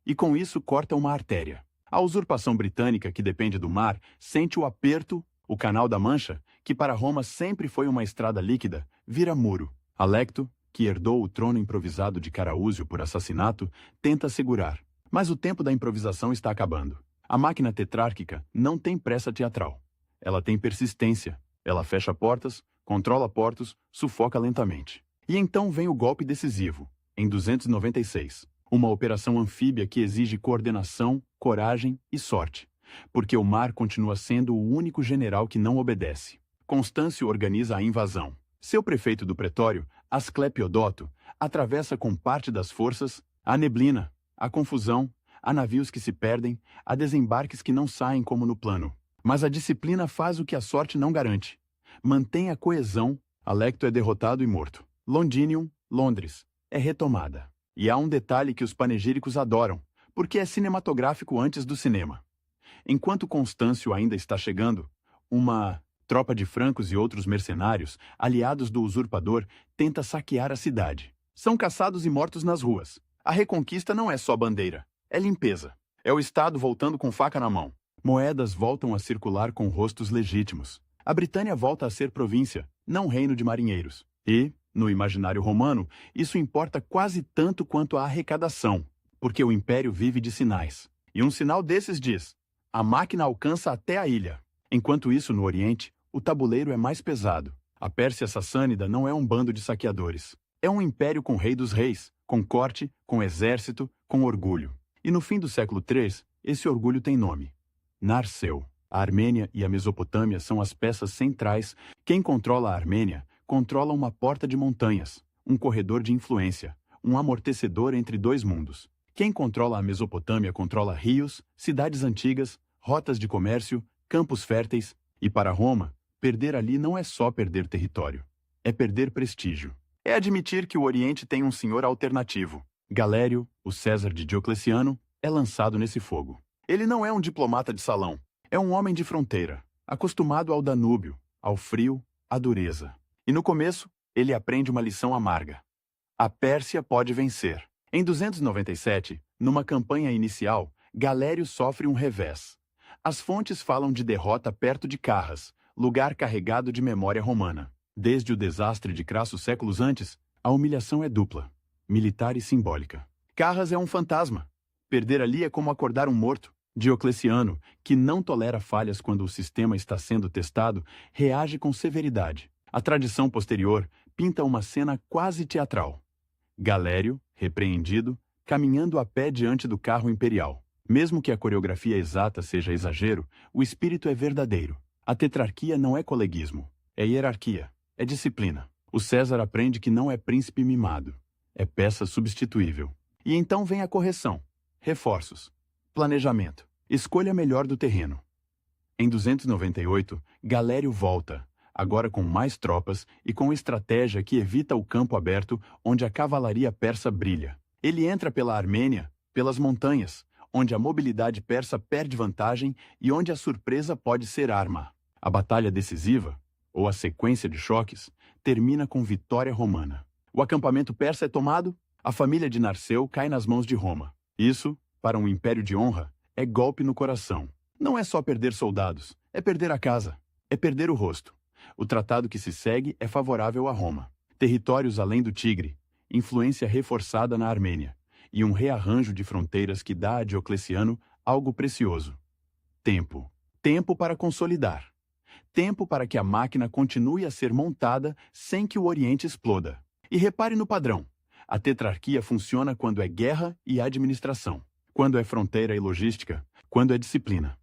E com isso corta uma artéria. A usurpação britânica, que depende do mar, sente o aperto, o Canal da Mancha, que para Roma sempre foi uma estrada líquida, vira muro. Alecto, que herdou o trono improvisado de Caraúzio por assassinato, tenta segurar. Mas o tempo da improvisação está acabando. A máquina tetrárquica não tem pressa teatral. Ela tem persistência. Ela fecha portas, controla portos, sufoca lentamente. E então vem o golpe decisivo, em 296. Uma operação anfíbia que exige coordenação, coragem e sorte. Porque o mar continua sendo o único general que não obedece. Constâncio organiza a invasão. Seu prefeito do pretório, Asclepiodoto, atravessa com parte das forças a neblina, a confusão, há navios que se perdem, há desembarques que não saem como no plano. Mas a disciplina faz o que a sorte não garante. Mantém a coesão, Alecto é derrotado e morto. Londinium, Londres, é retomada. E há um detalhe que os panegíricos adoram, porque é cinematográfico antes do cinema. Enquanto Constâncio ainda está chegando, uma tropa de francos e outros mercenários, aliados do usurpador, tenta saquear a cidade. São caçados e mortos nas ruas. A reconquista não é só bandeira. É limpeza. É o Estado voltando com faca na mão. Moedas voltam a circular com rostos legítimos. A Britânia volta a ser província, não reino de marinheiros. E, no imaginário romano, isso importa quase tanto quanto a arrecadação, porque o império vive de sinais. E um sinal desses diz: a máquina alcança até a ilha. Enquanto isso, no Oriente, o tabuleiro é mais pesado. A Pérsia Sassânida não é um bando de saqueadores. É um império com rei dos reis, com corte, com exército, com orgulho. E no fim do século III, esse orgulho tem nome: Narseu. A Armênia e a Mesopotâmia são as peças centrais. Quem controla a Armênia controla uma porta de montanhas, um corredor de influência, um amortecedor entre dois mundos. Quem controla a Mesopotâmia controla rios, cidades antigas, rotas de comércio, campos férteis. E para Roma, perder ali não é só perder território. É perder prestígio. É admitir que o Oriente tem um senhor alternativo. Galério, o César de Diocleciano, é lançado nesse fogo. Ele não é um diplomata de salão. É um homem de fronteira, acostumado ao Danúbio, ao frio, à dureza. E no começo, ele aprende uma lição amarga. A Pérsia pode vencer. Em 297, numa campanha inicial, Galério sofre um revés. As fontes falam de derrota perto de Carras, lugar carregado de memória romana. Desde o desastre de Crasso séculos antes, a humilhação é dupla, militar e simbólica. Carras é um fantasma. Perder ali é como acordar um morto. Diocleciano, que não tolera falhas quando o sistema está sendo testado, reage com severidade. A tradição posterior pinta uma cena quase teatral. Galério, repreendido, caminhando a pé diante do carro imperial. Mesmo que a coreografia exata seja exagero, o espírito é verdadeiro. A tetrarquia não é coleguismo, é hierarquia, é disciplina. O César aprende que não é príncipe mimado, é peça substituível. E então vem a correção, reforços, planejamento, escolha melhor do terreno. Em 298, Galério volta, agora com mais tropas e com estratégia que evita o campo aberto onde a cavalaria persa brilha. Ele entra pela Armênia, pelas montanhas, onde a mobilidade persa perde vantagem e onde a surpresa pode ser arma. A batalha decisiva, ou a sequência de choques, termina com vitória romana. O acampamento persa é tomado, a família de Narseu cai nas mãos de Roma. Isso, para um império de honra, é golpe no coração. Não é só perder soldados, é perder a casa, é perder o rosto. O tratado que se segue é favorável a Roma. Territórios além do Tigre, influência reforçada na Armênia, e um rearranjo de fronteiras que dá a Diocleciano algo precioso. Tempo. Tempo para consolidar. Tempo para que a máquina continue a ser montada sem que o Oriente exploda. E repare no padrão. A tetrarquia funciona quando é guerra e administração, quando é fronteira e logística, quando é disciplina.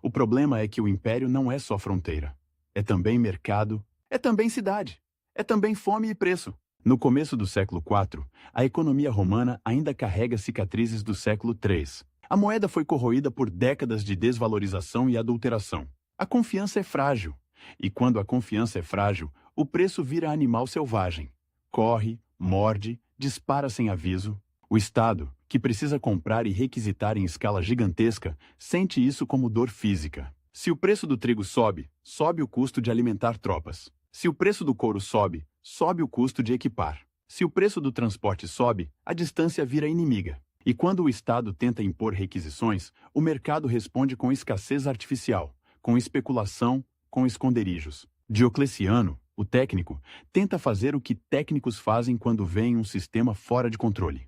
O problema é que o império não é só fronteira. É também mercado, é também cidade, é também fome e preço. No começo do século IV, a economia romana ainda carrega cicatrizes do século III. A moeda foi corroída por décadas de desvalorização e adulteração. A confiança é frágil, e quando a confiança é frágil, o preço vira animal selvagem. Corre, morde, dispara sem aviso. O Estado, que precisa comprar e requisitar em escala gigantesca, sente isso como dor física. Se o preço do trigo sobe, sobe o custo de alimentar tropas. Se o preço do couro sobe, sobe o custo de equipar. Se o preço do transporte sobe, a distância vira inimiga. E quando o Estado tenta impor requisições, o mercado responde com escassez artificial, com especulação, com esconderijos. Diocleciano, o técnico, tenta fazer o que técnicos fazem quando veem um sistema fora de controle.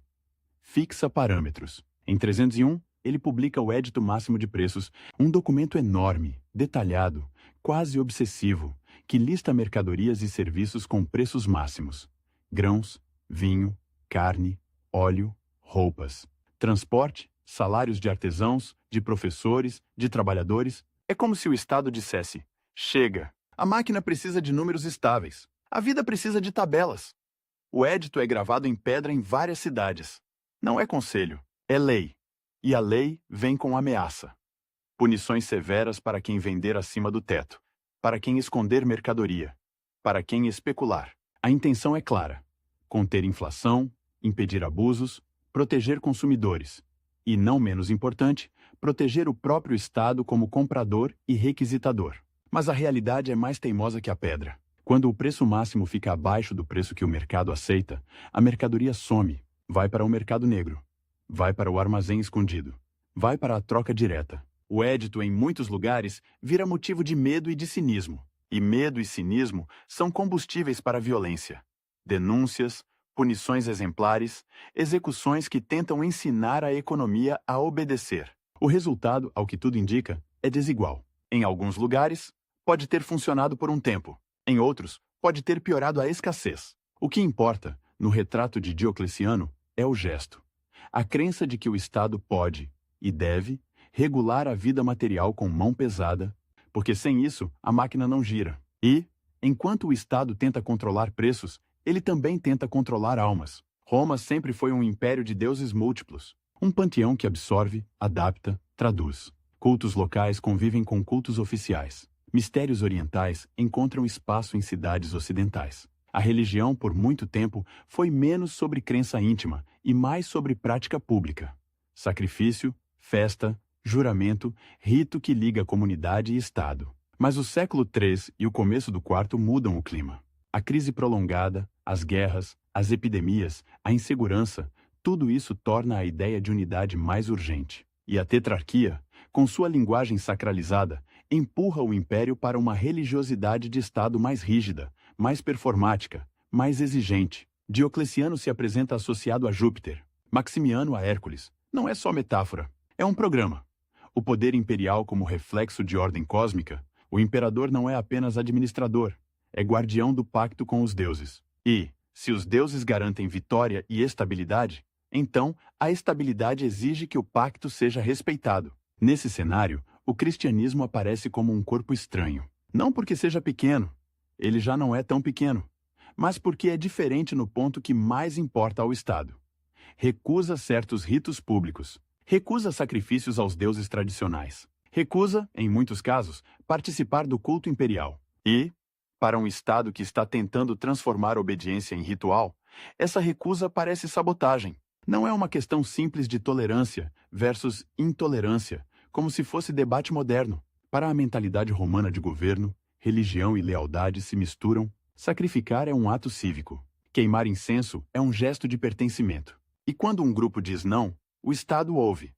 Fixa parâmetros. Em 301, ele publica o Édito Máximo de Preços, um documento enorme, detalhado, quase obsessivo, que lista mercadorias e serviços com preços máximos: grãos, vinho, carne, óleo, roupas, transporte, salários de artesãos, de professores, de trabalhadores. É como se o Estado dissesse: chega, a máquina precisa de números estáveis, a vida precisa de tabelas. O édito é gravado em pedra em várias cidades. Não é conselho, é lei. E a lei vem com ameaça. Punições severas para quem vender acima do teto, para quem esconder mercadoria, para quem especular. A intenção é clara: conter inflação, impedir abusos, proteger consumidores e, não menos importante, proteger o próprio Estado como comprador e requisitador. Mas a realidade é mais teimosa que a pedra. Quando o preço máximo fica abaixo do preço que o mercado aceita, a mercadoria some, vai para o mercado negro, vai para o armazém escondido, vai para a troca direta. O édito, em muitos lugares, vira motivo de medo e de cinismo. E medo e cinismo são combustíveis para a violência. Denúncias, punições exemplares, execuções que tentam ensinar a economia a obedecer. O resultado, ao que tudo indica, é desigual. Em alguns lugares, pode ter funcionado por um tempo. Em outros, pode ter piorado a escassez. O que importa, no retrato de Diocleciano, é o gesto. A crença de que o Estado pode, e deve, regular a vida material com mão pesada, porque sem isso a máquina não gira. E, enquanto o Estado tenta controlar preços, ele também tenta controlar almas. Roma sempre foi um império de deuses múltiplos, um panteão que absorve, adapta, traduz. Cultos locais convivem com cultos oficiais. Mistérios orientais encontram espaço em cidades ocidentais. A religião, por muito tempo, foi menos sobre crença íntima e mais sobre prática pública. Sacrifício, festa, juramento, rito que liga comunidade e Estado. Mas o século III e o começo do IV mudam o clima. A crise prolongada, as guerras, as epidemias, a insegurança, tudo isso torna a ideia de unidade mais urgente. E a tetrarquia, com sua linguagem sacralizada, empurra o império para uma religiosidade de Estado mais rígida, mais performática, mais exigente. Diocleciano se apresenta associado a Júpiter, Maximiano a Hércules. Não é só metáfora, é um programa. O poder imperial como reflexo de ordem cósmica, o imperador não é apenas administrador, é guardião do pacto com os deuses. E, se os deuses garantem vitória e estabilidade, então a estabilidade exige que o pacto seja respeitado. Nesse cenário, o cristianismo aparece como um corpo estranho. Não porque seja pequeno, ele já não é tão pequeno, mas porque é diferente no ponto que mais importa ao Estado. Recusa certos ritos públicos, recusa sacrifícios aos deuses tradicionais, Recusa, em muitos casos, participar do culto imperial. E, para um Estado que está tentando transformar a obediência em ritual, essa recusa parece sabotagem. Não é uma questão simples de tolerância versus intolerância, como se fosse debate moderno. Para a mentalidade romana de governo, religião e lealdade se misturam. Sacrificar é um ato cívico. Queimar incenso é um gesto de pertencimento. E quando um grupo diz não, o Estado ouve.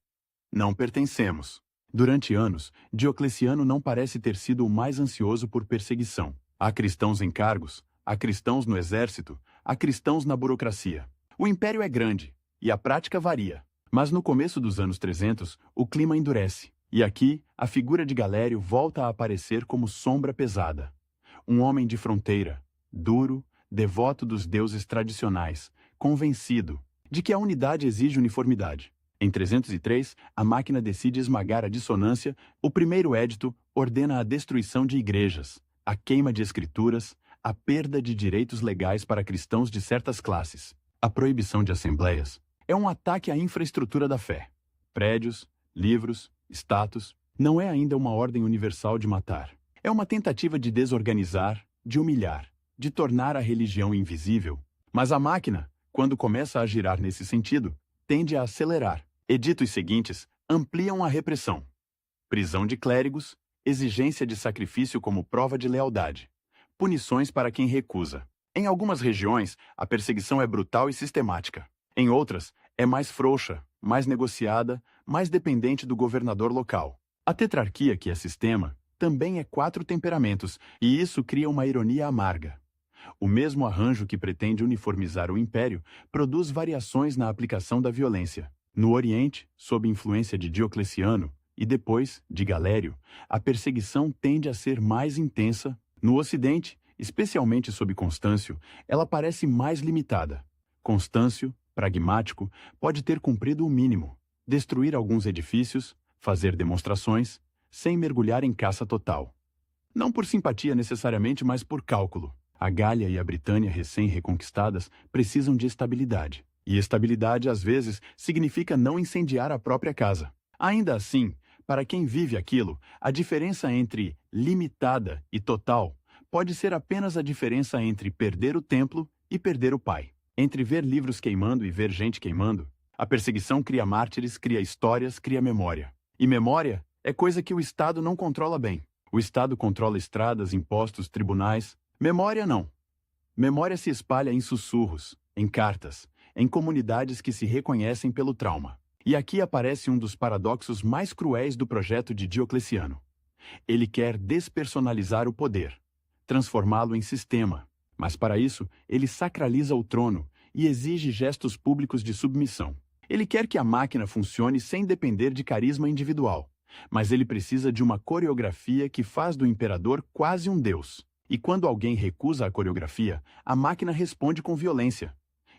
Não pertencemos. Durante anos, Diocleciano não parece ter sido o mais ansioso por perseguição. Há cristãos em cargos, há cristãos no exército, há cristãos na burocracia. O império é grande, e a prática varia. Mas no começo dos anos 300, o clima endurece. E aqui, a figura de Galério volta a aparecer como sombra pesada. Um homem de fronteira, duro, devoto dos deuses tradicionais, convencido de que a unidade exige uniformidade. Em 303, a máquina decide esmagar a dissonância. O primeiro édito ordena a destruição de igrejas, a queima de escrituras, a perda de direitos legais para cristãos de certas classes. A proibição de assembleias é um ataque à infraestrutura da fé. Prédios, livros, status, não é ainda uma ordem universal de matar. É uma tentativa de desorganizar, de humilhar, de tornar a religião invisível. Mas a máquina, quando começa a girar nesse sentido, tende a acelerar. Editos seguintes ampliam a repressão. Prisão de clérigos, exigência de sacrifício como prova de lealdade, punições para quem recusa. Em algumas regiões, a perseguição é brutal e sistemática. Em outras, é mais frouxa, mais negociada, mais dependente do governador local. A tetrarquia, que é sistema, também é 4 temperamentos, e isso cria uma ironia amarga. O mesmo arranjo que pretende uniformizar o império produz variações na aplicação da violência. No Oriente, sob influência de Diocleciano, e depois, de Galério, a perseguição tende a ser mais intensa. No Ocidente, especialmente sob Constâncio, ela parece mais limitada. Constâncio, pragmático, pode ter cumprido o mínimo: destruir alguns edifícios, fazer demonstrações, sem mergulhar em caça total. Não por simpatia necessariamente, mas por cálculo. A Gália e a Britânia recém-reconquistadas precisam de estabilidade. E estabilidade, às vezes, significa não incendiar a própria casa. Ainda assim, para quem vive aquilo, a diferença entre limitada e total pode ser apenas a diferença entre perder o templo e perder o pai. Entre ver livros queimando e ver gente queimando, a perseguição cria mártires, cria histórias, cria memória. E memória é coisa que o Estado não controla bem. O Estado controla estradas, impostos, tribunais. Memória não. Memória se espalha em sussurros, em cartas, em comunidades que se reconhecem pelo trauma. E aqui aparece um dos paradoxos mais cruéis do projeto de Diocleciano. Ele quer despersonalizar o poder, transformá-lo em sistema, mas para isso ele sacraliza o trono e exige gestos públicos de submissão. Ele quer que a máquina funcione sem depender de carisma individual, mas ele precisa de uma coreografia que faz do imperador quase um deus. E quando alguém recusa a coreografia, a máquina responde com violência.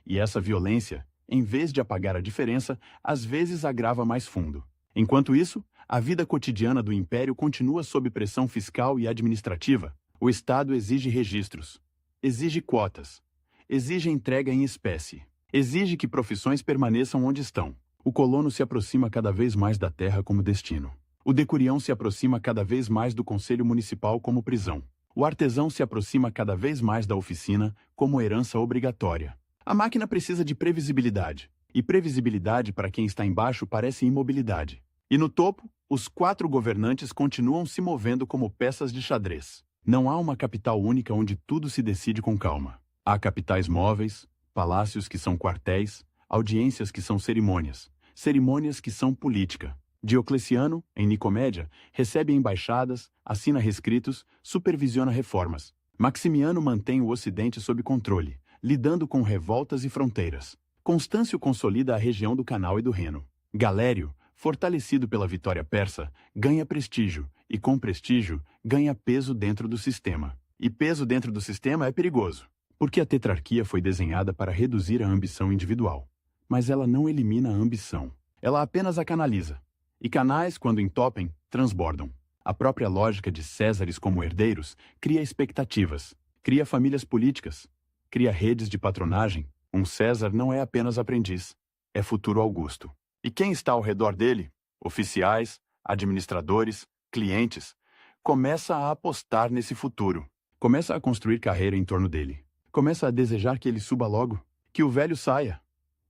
E essa violência, em vez de apagar a diferença, às vezes agrava mais fundo. Enquanto isso, a vida cotidiana do império continua sob pressão fiscal e administrativa. O Estado exige registros, exige quotas, exige entrega em espécie, exige que profissões permaneçam onde estão. O colono se aproxima cada vez mais da terra como destino. O decurião se aproxima cada vez mais do conselho municipal como prisão. O artesão se aproxima cada vez mais da oficina como herança obrigatória. A máquina precisa de previsibilidade, e previsibilidade para quem está embaixo parece imobilidade. E no topo, os 4 governantes continuam se movendo como peças de xadrez. Não há uma capital única onde tudo se decide com calma. Há capitais móveis, palácios que são quartéis, audiências que são cerimônias, cerimônias que são política. Diocleciano, em Nicomédia, recebe embaixadas, assina rescritos, supervisiona reformas. Maximiano mantém o Ocidente sob controle, lidando com revoltas e fronteiras. Constâncio consolida a região do Canal e do Reno. Galério, fortalecido pela vitória persa, ganha prestígio, e com prestígio, ganha peso dentro do sistema. E peso dentro do sistema é perigoso, porque a tetrarquia foi desenhada para reduzir a ambição individual. Mas ela não elimina a ambição, ela apenas a canaliza. E canais, quando entopem, transbordam. A própria lógica de Césares como herdeiros cria expectativas, cria famílias políticas, cria redes de patronagem. Um César não é apenas aprendiz, é futuro Augusto. E quem está ao redor dele? Oficiais, administradores, clientes, começa a apostar nesse futuro. Começa a construir carreira em torno dele. Começa a desejar que ele suba logo, que o velho saia,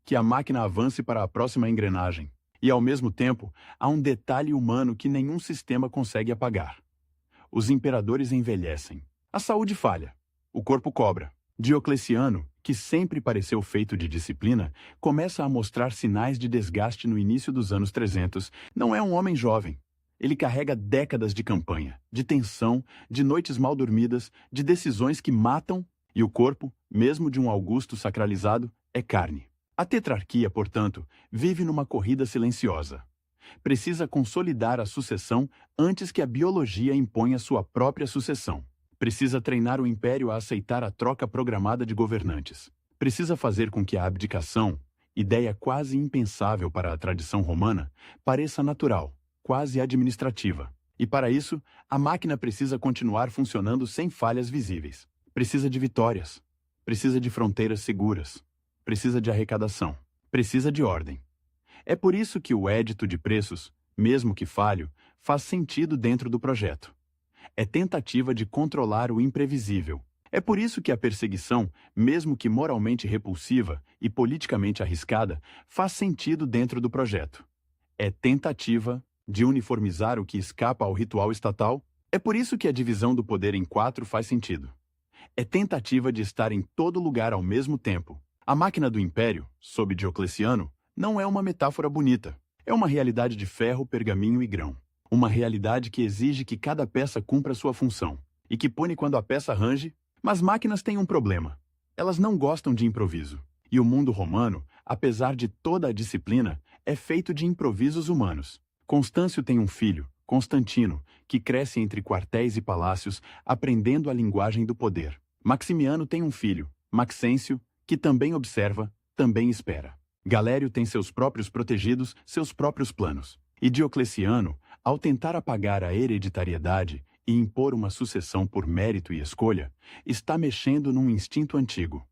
que a máquina avance para a próxima engrenagem. E, ao mesmo tempo, há um detalhe humano que nenhum sistema consegue apagar. Os imperadores envelhecem. A saúde falha. O corpo cobra. Diocleciano, que sempre pareceu feito de disciplina, começa a mostrar sinais de desgaste no início dos anos 300. Não é um homem jovem. Ele carrega décadas de campanha, de tensão, de noites mal dormidas, de decisões que matam, e o corpo, mesmo de um Augusto sacralizado, é carne. A tetrarquia, portanto, vive numa corrida silenciosa. Precisa consolidar a sucessão antes que a biologia imponha sua própria sucessão. Precisa treinar o império a aceitar a troca programada de governantes. Precisa fazer com que a abdicação, ideia quase impensável para a tradição romana, pareça natural, quase administrativa. E para isso, a máquina precisa continuar funcionando sem falhas visíveis. Precisa de vitórias. Precisa de fronteiras seguras. Precisa de arrecadação. Precisa de ordem. É por isso que o édito de preços, mesmo que falho, faz sentido dentro do projeto. É tentativa de controlar o imprevisível. É por isso que a perseguição, mesmo que moralmente repulsiva e politicamente arriscada, faz sentido dentro do projeto. É tentativa de uniformizar o que escapa ao ritual estatal. É por isso que a divisão do poder em 4 faz sentido. É tentativa de estar em todo lugar ao mesmo tempo. A máquina do império, sob Diocleciano, não é uma metáfora bonita. É uma realidade de ferro, pergaminho e grão. Uma realidade que exige que cada peça cumpra sua função e que pune quando a peça range. Mas máquinas têm um problema. Elas não gostam de improviso. E o mundo romano, apesar de toda a disciplina, é feito de improvisos humanos. Constâncio tem um filho, Constantino, que cresce entre quartéis e palácios, aprendendo a linguagem do poder. Maximiano tem um filho, Maxêncio, que também observa, também espera. Galério tem seus próprios protegidos, seus próprios planos. E Diocleciano, ao tentar apagar a hereditariedade e impor uma sucessão por mérito e escolha, está mexendo num instinto antigo.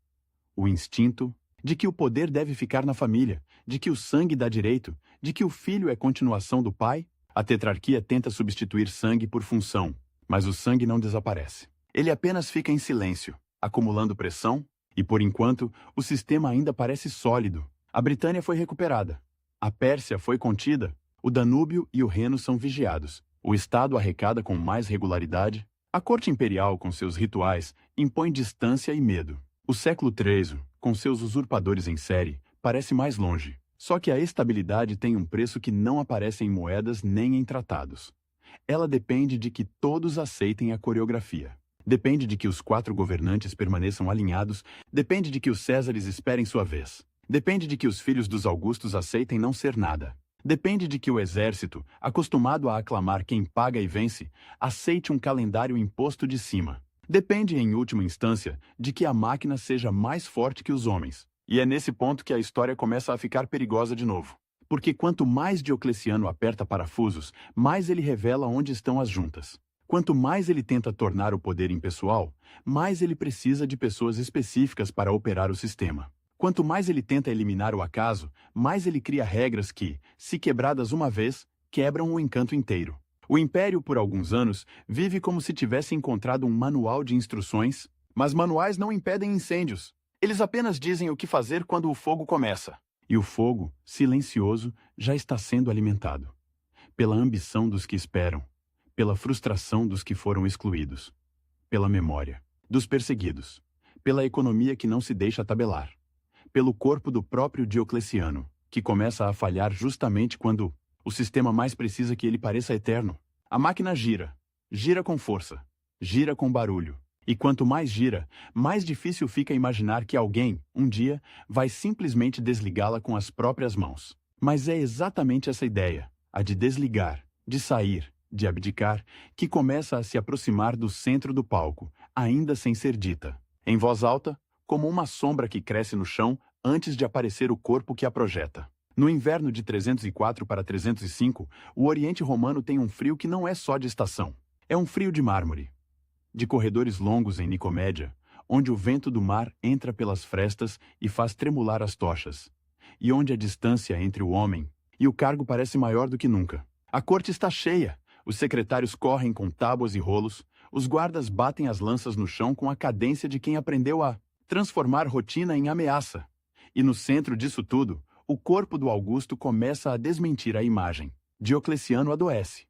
O instinto de que o poder deve ficar na família, de que o sangue dá direito, de que o filho é continuação do pai. A tetrarquia tenta substituir sangue por função, mas o sangue não desaparece. Ele apenas fica em silêncio, acumulando pressão, e por enquanto, o sistema ainda parece sólido. A Britânia foi recuperada. A Pérsia foi contida. O Danúbio e o Reno são vigiados. O Estado arrecada com mais regularidade. A corte imperial, com seus rituais, impõe distância e medo. O século XIII, com seus usurpadores em série, parece mais longe. Só que a estabilidade tem um preço que não aparece em moedas nem em tratados. Ela depende de que todos aceitem a coreografia. Depende de que os 4 governantes permaneçam alinhados. Depende de que os Césares esperem sua vez. Depende de que os filhos dos Augustos aceitem não ser nada. Depende de que o exército, acostumado a aclamar quem paga e vence, aceite um calendário imposto de cima. Depende, em última instância, de que a máquina seja mais forte que os homens. E é nesse ponto que a história começa a ficar perigosa de novo. Porque quanto mais Diocleciano aperta parafusos, mais ele revela onde estão as juntas. Quanto mais ele tenta tornar o poder impessoal, mais ele precisa de pessoas específicas para operar o sistema. Quanto mais ele tenta eliminar o acaso, mais ele cria regras que, se quebradas uma vez, quebram o encanto inteiro. O Império, por alguns anos, vive como se tivesse encontrado um manual de instruções, mas manuais não impedem incêndios. Eles apenas dizem o que fazer quando o fogo começa. E o fogo, silencioso, já está sendo alimentado. Pela ambição dos que esperam, pela frustração dos que foram excluídos, pela memória dos perseguidos, pela economia que não se deixa tabelar. Pelo corpo do próprio Diocleciano, que começa a falhar justamente quando o sistema mais precisa que ele pareça eterno. A máquina gira, gira com força, gira com barulho. E quanto mais gira, mais difícil fica imaginar que alguém, um dia, vai simplesmente desligá-la com as próprias mãos. Mas é exatamente essa ideia, a de desligar, de sair, de abdicar, que começa a se aproximar do centro do palco, ainda sem ser dita. Em voz alta, como uma sombra que cresce no chão antes de aparecer o corpo que a projeta. No inverno de 304 para 305, o Oriente Romano tem um frio que não é só de estação. É um frio de mármore. De corredores longos em Nicomédia, onde o vento do mar entra pelas frestas e faz tremular as tochas, e onde a distância entre o homem e o cargo parece maior do que nunca. A corte está cheia. Os secretários correm com tábuas e rolos, os guardas batem as lanças no chão com a cadência de quem aprendeu a transformar rotina em ameaça. E no centro disso tudo, o corpo do Augusto começa a desmentir a imagem. Diocleciano adoece.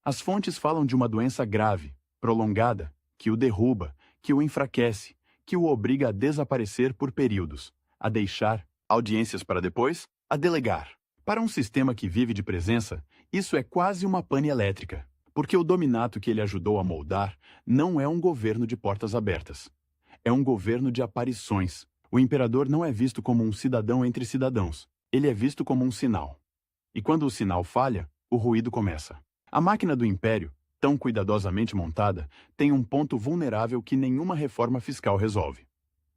As fontes falam de uma doença grave, prolongada, que o derruba, que o enfraquece, que o obriga a desaparecer por períodos, a deixar audiências para depois, a delegar. Para um sistema que vive de presença, isso é quase uma pane elétrica, porque o dominato que ele ajudou a moldar não é um governo de portas abertas. É um governo de aparições. O imperador não é visto como um cidadão entre cidadãos, ele é visto como um sinal. E quando o sinal falha, o ruído começa. A máquina do império, tão cuidadosamente montada, tem um ponto vulnerável que nenhuma reforma fiscal resolve.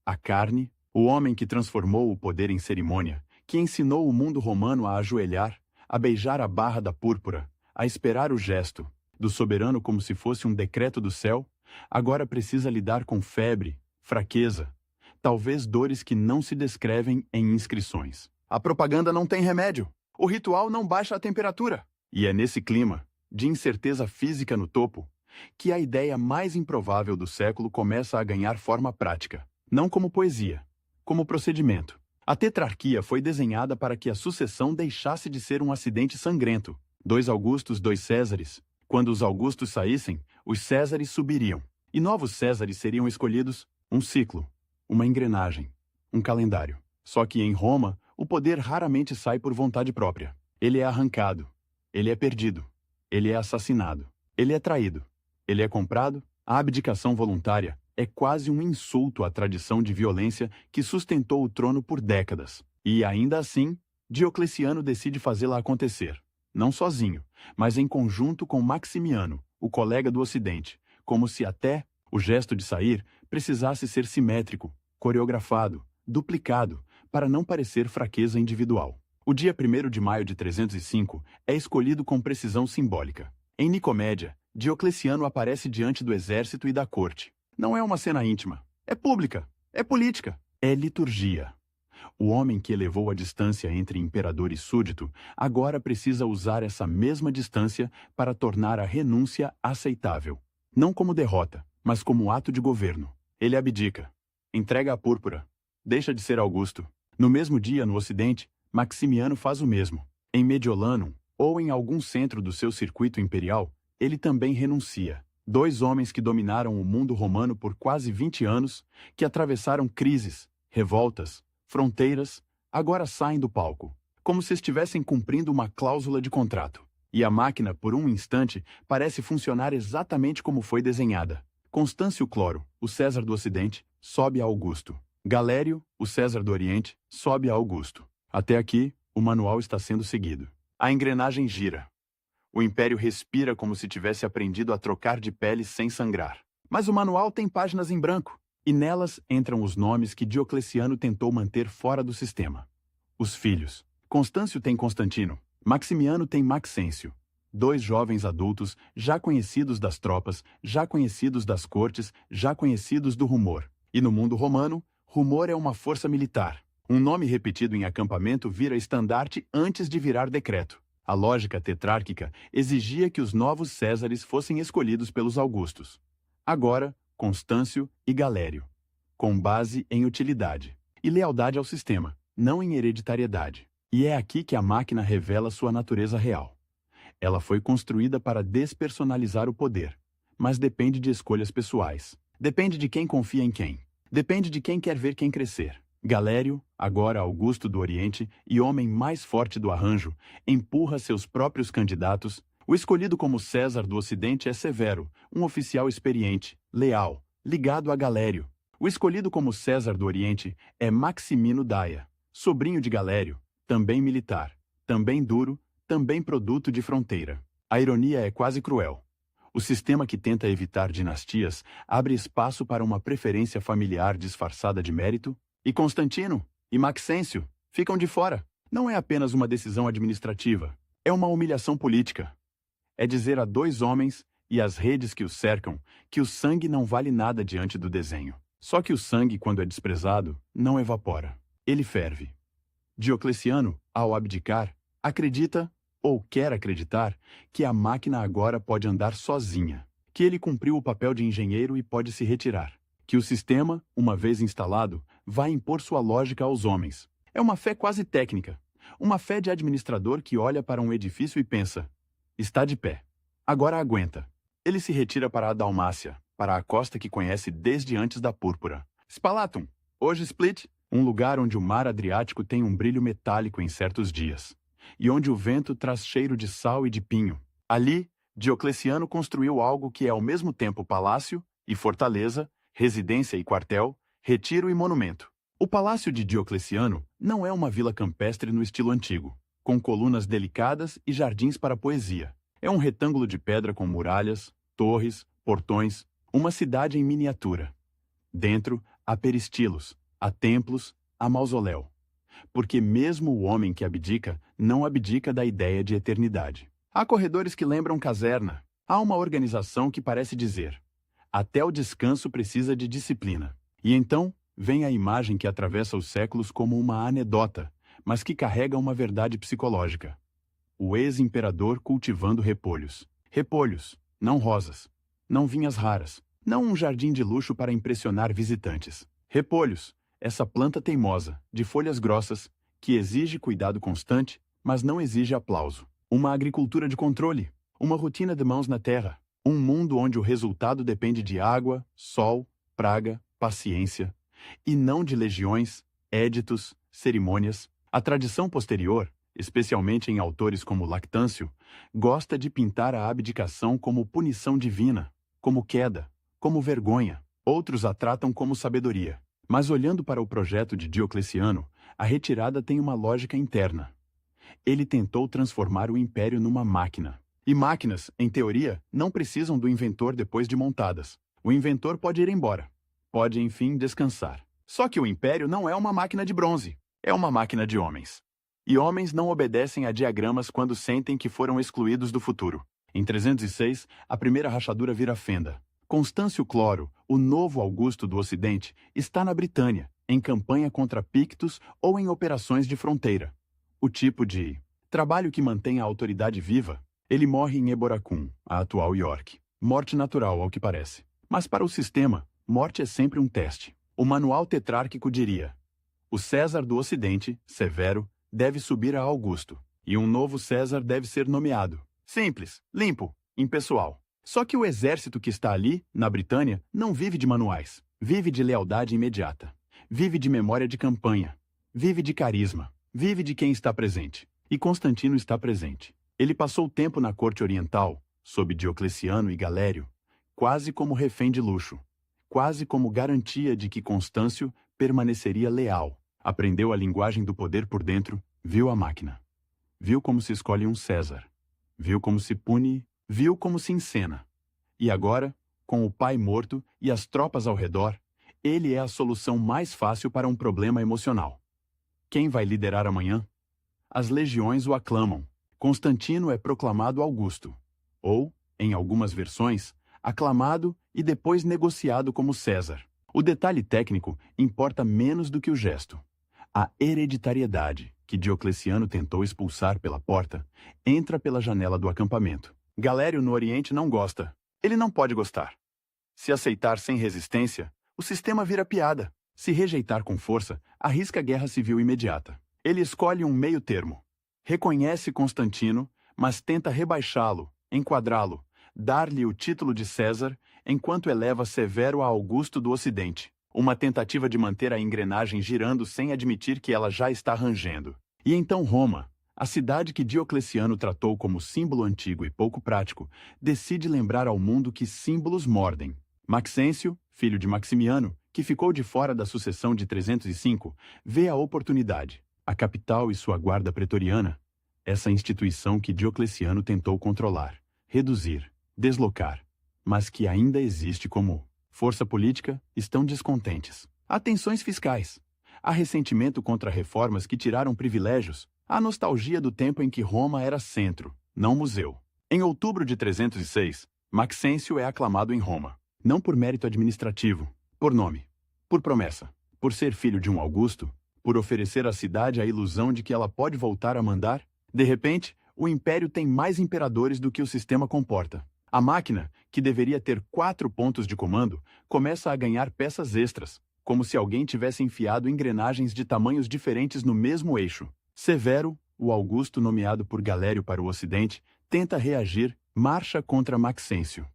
A carne, o homem que transformou o poder em cerimônia, que ensinou o mundo romano a ajoelhar, a beijar a barra da púrpura, a esperar o gesto do soberano como se fosse um decreto do céu, agora precisa lidar com febre, fraqueza, talvez dores que não se descrevem em inscrições. A propaganda não tem remédio. O ritual não baixa a temperatura. E é nesse clima, de incerteza física no topo, que a ideia mais improvável do século começa a ganhar forma prática, não como poesia, como procedimento. A tetrarquia foi desenhada para que a sucessão deixasse de ser um acidente sangrento. 2 Augustos, 2 Césares. Quando os Augustos saíssem, os Césares subiriam. E novos Césares seriam escolhidos, um ciclo, uma engrenagem, um calendário. Só que em Roma, o poder raramente sai por vontade própria. Ele é arrancado, ele é perdido, ele é assassinado, ele é traído, ele é comprado. A abdicação voluntária é quase um insulto à tradição de violência que sustentou o trono por décadas. E ainda assim, Diocleciano decide fazê-la acontecer. Não sozinho, mas em conjunto com Maximiano, o colega do Ocidente, como se até o gesto de sair precisasse ser simétrico, coreografado, duplicado, para não parecer fraqueza individual. O dia 1º de maio de 305 é escolhido com precisão simbólica. Em Nicomédia, Diocleciano aparece diante do exército e da corte. Não é uma cena íntima, é pública, é política, é liturgia. O homem que elevou a distância entre imperador e súdito agora precisa usar essa mesma distância para tornar a renúncia aceitável. Não como derrota, mas como ato de governo. Ele abdica, entrega a púrpura, deixa de ser Augusto. No mesmo dia, no Ocidente, Maximiano faz o mesmo. Em Mediolanum, ou em algum centro do seu circuito imperial, ele também renuncia. 2 homens que dominaram o mundo romano por quase 20 anos, que atravessaram crises, revoltas, fronteiras, agora saem do palco, como se estivessem cumprindo uma cláusula de contrato. E a máquina, por um instante, parece funcionar exatamente como foi desenhada. Constâncio Cloro, o César do Ocidente, sobe a Augusto. Galério, o César do Oriente, sobe a Augusto. Até aqui, o manual está sendo seguido. A engrenagem gira. O Império respira como se tivesse aprendido a trocar de pele sem sangrar. Mas o manual tem páginas em branco, e nelas entram os nomes que Diocleciano tentou manter fora do sistema. Os filhos. Constâncio tem Constantino, Maximiano tem Maxêncio. 2 jovens adultos, já conhecidos das tropas, já conhecidos das cortes, já conhecidos do rumor. E no mundo romano, rumor é uma força militar. Um nome repetido em acampamento vira estandarte antes de virar decreto. A lógica tetrárquica exigia que os novos Césares fossem escolhidos pelos Augustos. Agora, Constâncio e Galério, com base em utilidade e lealdade ao sistema, não em hereditariedade. E é aqui que a máquina revela sua natureza real. Ela foi construída para despersonalizar o poder, mas depende de escolhas pessoais. Depende de quem confia em quem. Depende de quem quer ver quem crescer. Galério, agora Augusto do Oriente e homem mais forte do arranjo, empurra seus próprios candidatos. O escolhido como César do Ocidente é Severo, um oficial experiente, leal, ligado a Galério. O escolhido como César do Oriente é Maximino Daia, sobrinho de Galério, também militar, também duro, também produto de fronteira. A ironia é quase cruel. O sistema que tenta evitar dinastias abre espaço para uma preferência familiar disfarçada de mérito, e Constantino e Maxêncio ficam de fora. Não é apenas uma decisão administrativa, é uma humilhação política. É dizer a 2 homens e às redes que os cercam que o sangue não vale nada diante do desenho. Só que o sangue, quando é desprezado, não evapora. Ele ferve. Diocleciano, ao abdicar, acredita ou quer acreditar, que a máquina agora pode andar sozinha, que ele cumpriu o papel de engenheiro e pode se retirar, que o sistema, uma vez instalado, vai impor sua lógica aos homens. É uma fé quase técnica, uma fé de administrador que olha para um edifício e pensa: está de pé, agora aguenta. Ele se retira para a Dalmácia, para a costa que conhece desde antes da púrpura. Spalatum, hoje Split, um lugar onde o mar Adriático tem um brilho metálico em certos dias, e onde o vento traz cheiro de sal e de pinho. Ali, Diocleciano construiu algo que é ao mesmo tempo palácio e fortaleza, residência e quartel, retiro e monumento. O Palácio de Diocleciano não é uma vila campestre no estilo antigo, com colunas delicadas e jardins para poesia. É um retângulo de pedra com muralhas, torres, portões, uma cidade em miniatura. Dentro, há peristilos, há templos, há mausoléu. Porque mesmo o homem que abdica, não abdica da ideia de eternidade. Há corredores que lembram caserna. Há uma organização que parece dizer: até o descanso precisa de disciplina. E então, vem a imagem que atravessa os séculos como uma anedota, mas que carrega uma verdade psicológica. O ex-imperador cultivando repolhos. Repolhos, não rosas. Não vinhas raras. Não um jardim de luxo para impressionar visitantes. Repolhos, essa planta teimosa, de folhas grossas, que exige cuidado constante, mas não exige aplauso. Uma agricultura de controle, uma rotina de mãos na terra, um mundo onde o resultado depende de água, sol, praga, paciência, e não de legiões, éditos, cerimônias. A tradição posterior, especialmente em autores como Lactâncio, gosta de pintar a abdicação como punição divina, como queda, como vergonha. Outros a tratam como sabedoria. Mas olhando para o projeto de Diocleciano, a retirada tem uma lógica interna. Ele tentou transformar o império numa máquina. E máquinas, em teoria, não precisam do inventor depois de montadas. O inventor pode ir embora. Pode, enfim, descansar. Só que o império não é uma máquina de bronze. É uma máquina de homens. E homens não obedecem a diagramas quando sentem que foram excluídos do futuro. Em 306, a primeira rachadura vira fenda. Constâncio Cloro, o novo Augusto do Ocidente, está na Britânia, em campanha contra Pictos ou em operações de fronteira. O tipo de trabalho que mantém a autoridade viva. Ele morre em Eboracum, a atual York. Morte natural, ao que parece. Mas para o sistema, morte é sempre um teste. O manual tetrárquico diria: o César do Ocidente, Severo, deve subir a Augusto, e um novo César deve ser nomeado. Simples, limpo, impessoal. Só que o exército que está ali, na Britânia, não vive de manuais. Vive de lealdade imediata. Vive de memória de campanha. Vive de carisma. Vive de quem está presente. E Constantino está presente. Ele passou tempo na corte oriental, sob Diocleciano e Galério, quase como refém de luxo. Quase como garantia de que Constâncio permaneceria leal. Aprendeu a linguagem do poder por dentro, viu a máquina. Viu como se escolhe um César. Viu como se pune, viu como se encena. E agora, com o pai morto e as tropas ao redor, ele é a solução mais fácil para um problema emocional. Quem vai liderar amanhã? As legiões o aclamam. Constantino é proclamado Augusto. Ou, em algumas versões, aclamado e depois negociado como César. O detalhe técnico importa menos do que o gesto. A hereditariedade, que Diocleciano tentou expulsar pela porta, entra pela janela do acampamento. Galério no Oriente não gosta. Ele não pode gostar. Se aceitar sem resistência, o sistema vira piada. Se rejeitar com força, arrisca guerra civil imediata. Ele escolhe um meio termo. Reconhece Constantino, mas tenta rebaixá-lo, enquadrá-lo, dar-lhe o título de César, enquanto eleva Severo a Augusto do Ocidente. Uma tentativa de manter a engrenagem girando sem admitir que ela já está rangendo. E então Roma, a cidade que Diocleciano tratou como símbolo antigo e pouco prático, decide lembrar ao mundo que símbolos mordem. Maxêncio, filho de Maximiano, que ficou de fora da sucessão de 305, vê a oportunidade. A capital e sua guarda pretoriana, essa instituição que Diocleciano tentou controlar, reduzir, deslocar, mas que ainda existe como força política, estão descontentes. Há tensões fiscais. Há ressentimento contra reformas que tiraram privilégios. Há nostalgia do tempo em que Roma era centro, não museu. Em outubro de 306, Maxêncio é aclamado em Roma. Não por mérito administrativo, por nome, por promessa, por ser filho de um Augusto, por oferecer à cidade a ilusão de que ela pode voltar a mandar. De repente, o império tem mais imperadores do que o sistema comporta. A máquina, que deveria ter 4 pontos de comando, começa a ganhar peças extras, como se alguém tivesse enfiado engrenagens de tamanhos diferentes no mesmo eixo. Severo, o Augusto nomeado por Galério para o Ocidente, tenta reagir, marcha contra Maxêncio.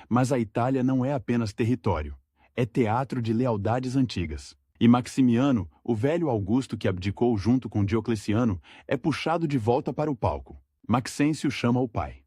Mas a Itália não é apenas território, é teatro de lealdades antigas. E Maximiano, o velho Augusto que abdicou junto com Diocleciano, é puxado de volta para o palco. Maxêncio chama o pai.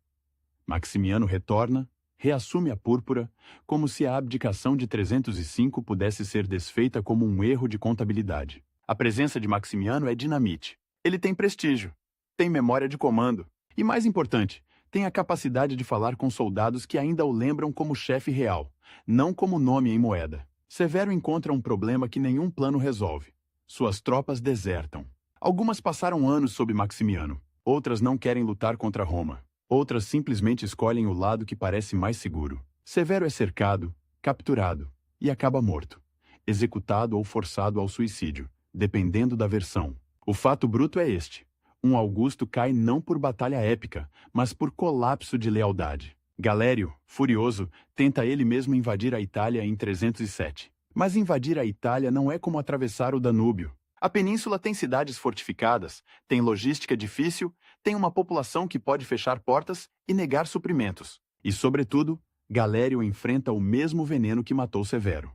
Maximiano retorna, reassume a púrpura, como se a abdicação de 305 pudesse ser desfeita como um erro de contabilidade. A presença de Maximiano é dinamite. Ele tem prestígio, tem memória de comando e, mais importante, tem a capacidade de falar com soldados que ainda o lembram como chefe real, não como nome em moeda. Severo encontra um problema que nenhum plano resolve. Suas tropas desertam. Algumas passaram anos sob Maximiano, outras não querem lutar contra Roma. Outras simplesmente escolhem o lado que parece mais seguro. Severo é cercado, capturado e acaba morto, executado ou forçado ao suicídio, dependendo da versão. O fato bruto é este: um Augusto cai não por batalha épica, mas por colapso de lealdade. Galério, furioso, tenta ele mesmo invadir a Itália em 307. Mas invadir a Itália não é como atravessar o Danúbio. A península tem cidades fortificadas, tem logística difícil, tem uma população que pode fechar portas e negar suprimentos. E, sobretudo, Galério enfrenta o mesmo veneno que matou Severo: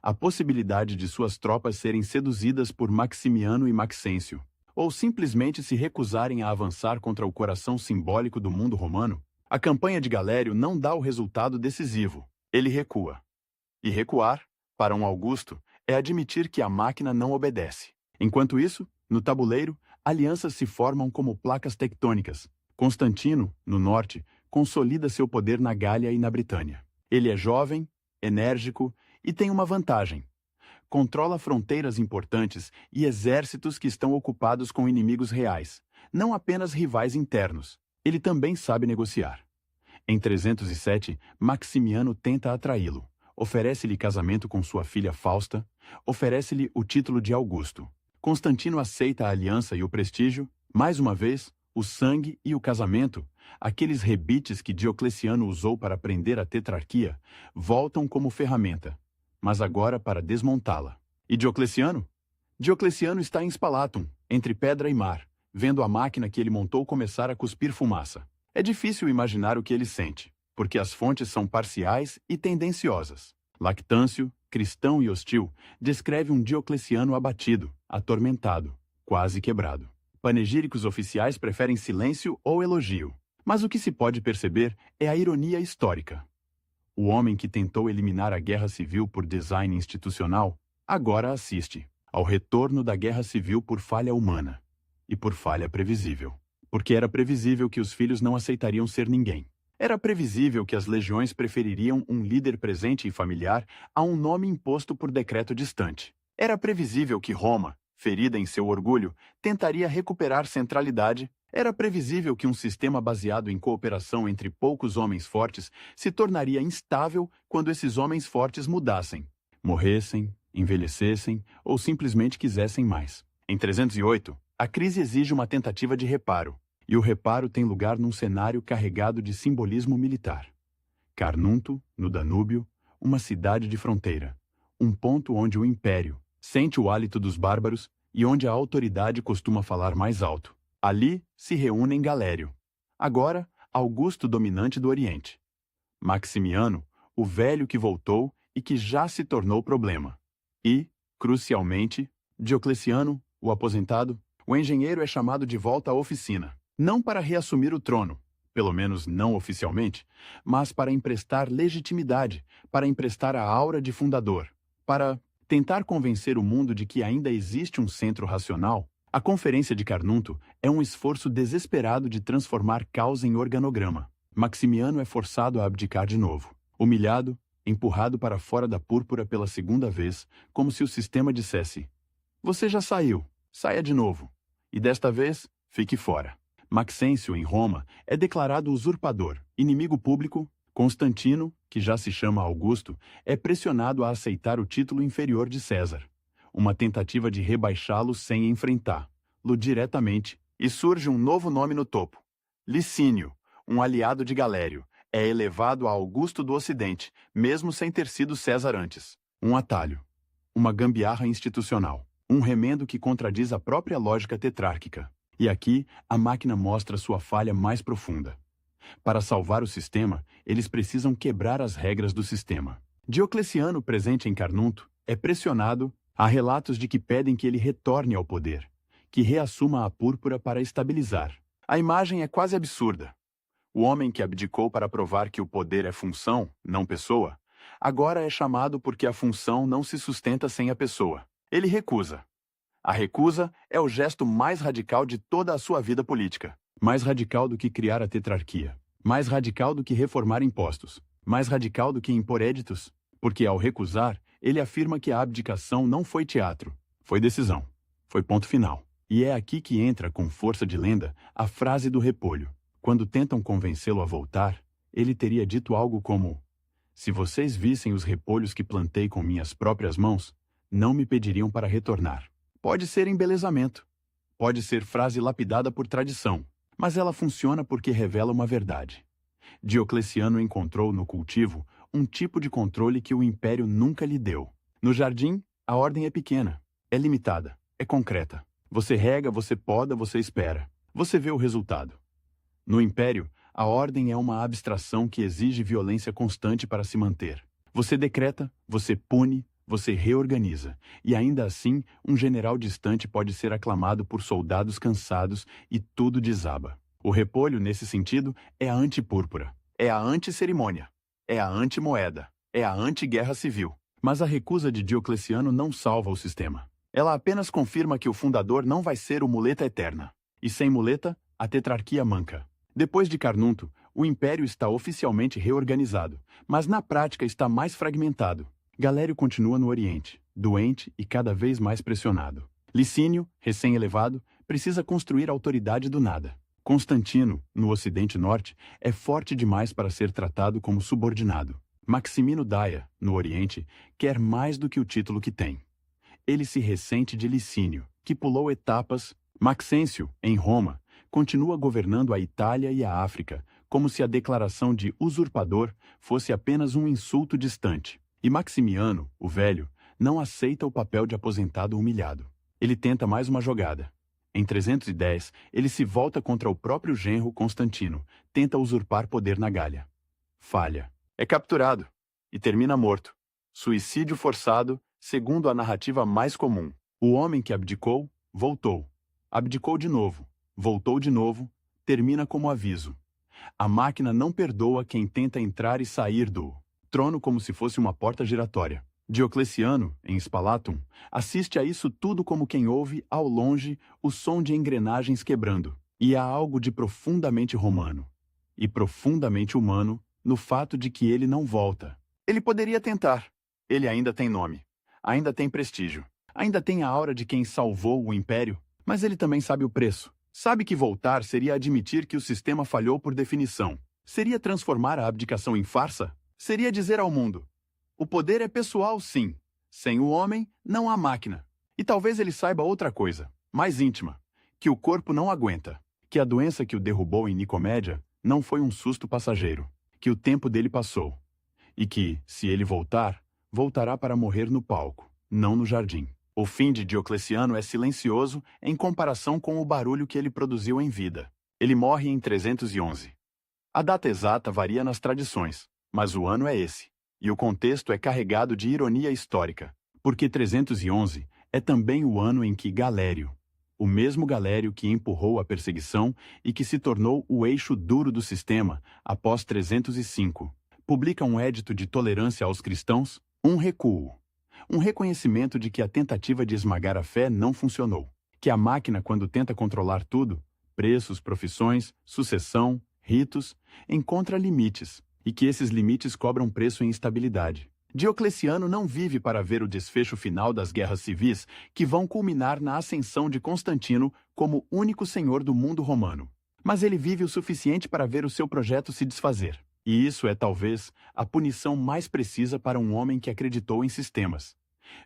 a possibilidade de suas tropas serem seduzidas por Maximiano e Maxêncio, ou simplesmente se recusarem a avançar contra o coração simbólico do mundo romano. A campanha de Galério não dá o resultado decisivo. Ele recua. E recuar, para um Augusto, é admitir que a máquina não obedece. Enquanto isso, no tabuleiro, alianças se formam como placas tectônicas. Constantino, no norte, consolida seu poder na Gália e na Britânia. Ele é jovem, enérgico e tem uma vantagem: controla fronteiras importantes e exércitos que estão ocupados com inimigos reais, não apenas rivais internos. Ele também sabe negociar. Em 307, Maximiano tenta atraí-lo. Oferece-lhe casamento com sua filha Fausta, oferece-lhe o título de Augusto. Constantino aceita a aliança e o prestígio. Mais uma vez, o sangue e o casamento, aqueles rebites que Diocleciano usou para prender a tetrarquia, voltam como ferramenta, mas agora para desmontá-la. E Diocleciano? Diocleciano está em Spalatum, entre pedra e mar, vendo a máquina que ele montou começar a cuspir fumaça. É difícil imaginar o que ele sente, porque as fontes são parciais e tendenciosas. Lactâncio, cristão e hostil, descreve um Diocleciano abatido, atormentado, quase quebrado. Panegíricos oficiais preferem silêncio ou elogio. Mas o que se pode perceber é a ironia histórica. O homem que tentou eliminar a guerra civil por design institucional, agora assiste ao retorno da guerra civil por falha humana e por falha previsível. Porque era previsível que os filhos não aceitariam ser ninguém. Era previsível que as legiões prefeririam um líder presente e familiar a um nome imposto por decreto distante. Era previsível que Roma, ferida em seu orgulho, tentaria recuperar centralidade. Era previsível que um sistema baseado em cooperação entre poucos homens fortes se tornaria instável quando esses homens fortes mudassem, morressem, envelhecessem ou simplesmente quisessem mais. Em 308, a crise exige uma tentativa de reparo, e o reparo tem lugar num cenário carregado de simbolismo militar. Carnunto, no Danúbio, uma cidade de fronteira, um ponto onde o império sente o hálito dos bárbaros e onde a autoridade costuma falar mais alto. Ali se reúnem Galério, agora Augusto dominante do Oriente, Maximiano, o velho que voltou e que já se tornou problema, e, crucialmente, Diocleciano, o aposentado. O engenheiro é chamado de volta à oficina, não para reassumir o trono, pelo menos não oficialmente, mas para emprestar legitimidade, para emprestar a aura de fundador, para tentar convencer o mundo de que ainda existe um centro racional. A Conferência de Carnunto é um esforço desesperado de transformar caos em organograma. Maximiano é forçado a abdicar de novo. Humilhado, empurrado para fora da púrpura pela segunda vez, como se o sistema dissesse: "Você já saiu, saia de novo. E desta vez, fique fora." Maxêncio, em Roma, é declarado usurpador, inimigo público. Constantino, que já se chama Augusto, é pressionado a aceitar o título inferior de César. Uma tentativa de rebaixá-lo sem enfrentá-lo diretamente, e surge um novo nome no topo: Licínio, um aliado de Galério, é elevado a Augusto do Ocidente, mesmo sem ter sido César antes. Um atalho. Uma gambiarra institucional. Um remendo que contradiz a própria lógica tetrárquica. E aqui, a máquina mostra sua falha mais profunda. Para salvar o sistema, eles precisam quebrar as regras do sistema. Diocleciano, presente em Carnunto, é pressionado. Há relatos de que pedem que ele retorne ao poder, que reassuma a púrpura para estabilizar. A imagem é quase absurda. O homem que abdicou para provar que o poder é função, não pessoa, agora é chamado porque a função não se sustenta sem a pessoa. Ele recusa. A recusa é o gesto mais radical de toda a sua vida política. Mais radical do que criar a tetrarquia. Mais radical do que reformar impostos. Mais radical do que impor éditos. Porque, ao recusar, ele afirma que a abdicação não foi teatro, foi decisão, foi ponto final. E é aqui que entra, com força de lenda, a frase do repolho. Quando tentam convencê-lo a voltar, ele teria dito algo como: se vocês vissem os repolhos que plantei com minhas próprias mãos, não me pediriam para retornar. Pode ser embelezamento, pode ser frase lapidada por tradição, mas ela funciona porque revela uma verdade. Diocleciano encontrou no cultivo um tipo de controle que o império nunca lhe deu. No jardim, a ordem é pequena, é limitada, é concreta. Você rega, você poda, você espera. Você vê o resultado. No império, a ordem é uma abstração que exige violência constante para se manter. Você decreta, você pune, você reorganiza. E ainda assim, um general distante pode ser aclamado por soldados cansados e tudo desaba. O repolho, nesse sentido, é a antipúrpura, é a antiscerimônia. É a antimoeda, é a anti-guerra civil. Mas a recusa de Diocleciano não salva o sistema. Ela apenas confirma que o fundador não vai ser o muleta eterna. E sem muleta, a tetrarquia manca. Depois de Carnunto, o império está oficialmente reorganizado, mas na prática está mais fragmentado. Galério continua no Oriente, doente e cada vez mais pressionado. Licínio, recém-elevado, precisa construir autoridade do nada. Constantino, no Ocidente Norte, é forte demais para ser tratado como subordinado. Maximino Daia, no Oriente, quer mais do que o título que tem. Ele se ressente de Licínio, que pulou etapas. Maxêncio, em Roma, continua governando a Itália e a África, como se a declaração de usurpador fosse apenas um insulto distante. E Maximiano, o velho, não aceita o papel de aposentado humilhado. Ele tenta mais uma jogada. Em 310, ele se volta contra o próprio genro Constantino, tenta usurpar poder na Gália. Falha. É capturado e termina morto. Suicídio forçado, segundo a narrativa mais comum. O homem que abdicou, voltou. Abdicou de novo, voltou de novo, termina como aviso. A máquina não perdoa quem tenta entrar e sair do trono como se fosse uma porta giratória. Diocleciano, em Spalatum, assiste a isso tudo como quem ouve, ao longe, o som de engrenagens quebrando. E há algo de profundamente romano e profundamente humano no fato de que ele não volta. Ele poderia tentar. Ele ainda tem nome, ainda tem prestígio, ainda tem a aura de quem salvou o império, mas ele também sabe o preço. Sabe que voltar seria admitir que o sistema falhou por definição. Seria transformar a abdicação em farsa? Seria dizer ao mundo: o poder é pessoal, sim. Sem o homem, não há máquina. E talvez ele saiba outra coisa, mais íntima, que o corpo não aguenta, que a doença que o derrubou em Nicomédia não foi um susto passageiro, que o tempo dele passou, e que, se ele voltar, voltará para morrer no palco, não no jardim. O fim de Diocleciano é silencioso em comparação com o barulho que ele produziu em vida. Ele morre em 311. A data exata varia nas tradições, mas o ano é esse. E o contexto é carregado de ironia histórica, porque 311 é também o ano em que Galério, o mesmo Galério que empurrou a perseguição e que se tornou o eixo duro do sistema após 305, publica um édito de tolerância aos cristãos, um recuo, um reconhecimento de que a tentativa de esmagar a fé não funcionou, que a máquina, quando tenta controlar tudo, preços, profissões, sucessão, ritos, encontra limites, e que esses limites cobram preço em estabilidade. Diocleciano não vive para ver o desfecho final das guerras civis que vão culminar na ascensão de Constantino como único senhor do mundo romano. Mas ele vive o suficiente para ver o seu projeto se desfazer. E isso é, talvez, a punição mais precisa para um homem que acreditou em sistemas.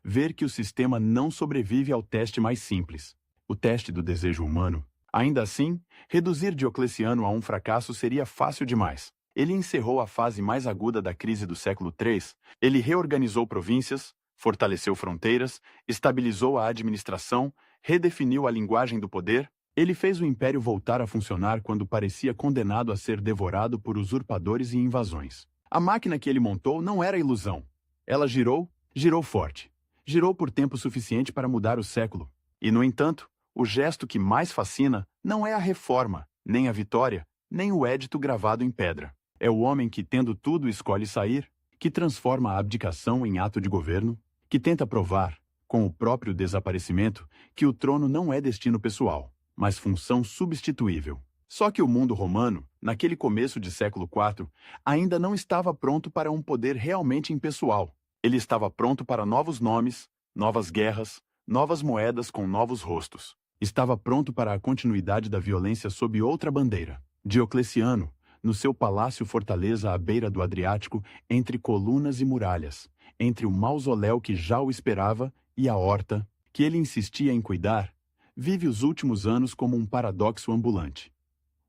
Ver que o sistema não sobrevive ao teste mais simples, o teste do desejo humano. Ainda assim, reduzir Diocleciano a um fracasso seria fácil demais. Ele encerrou a fase mais aguda da crise do século III, ele reorganizou províncias, fortaleceu fronteiras, estabilizou a administração, redefiniu a linguagem do poder. Ele fez o império voltar a funcionar quando parecia condenado a ser devorado por usurpadores e invasões. A máquina que ele montou não era ilusão. Ela girou, girou forte. Girou por tempo suficiente para mudar o século. E, no entanto, o gesto que mais fascina não é a reforma, nem a vitória, nem o édito gravado em pedra. É o homem que, tendo tudo, escolhe sair, que transforma a abdicação em ato de governo, que tenta provar, com o próprio desaparecimento, que o trono não é destino pessoal, mas função substituível. Só que o mundo romano, naquele começo de século IV, ainda não estava pronto para um poder realmente impessoal. Ele estava pronto para novos nomes, novas guerras, novas moedas com novos rostos. Estava pronto para a continuidade da violência sob outra bandeira. Diocleciano, no seu palácio-fortaleza à beira do Adriático, entre colunas e muralhas, entre o mausoléu que já o esperava e a horta, que ele insistia em cuidar, vive os últimos anos como um paradoxo ambulante.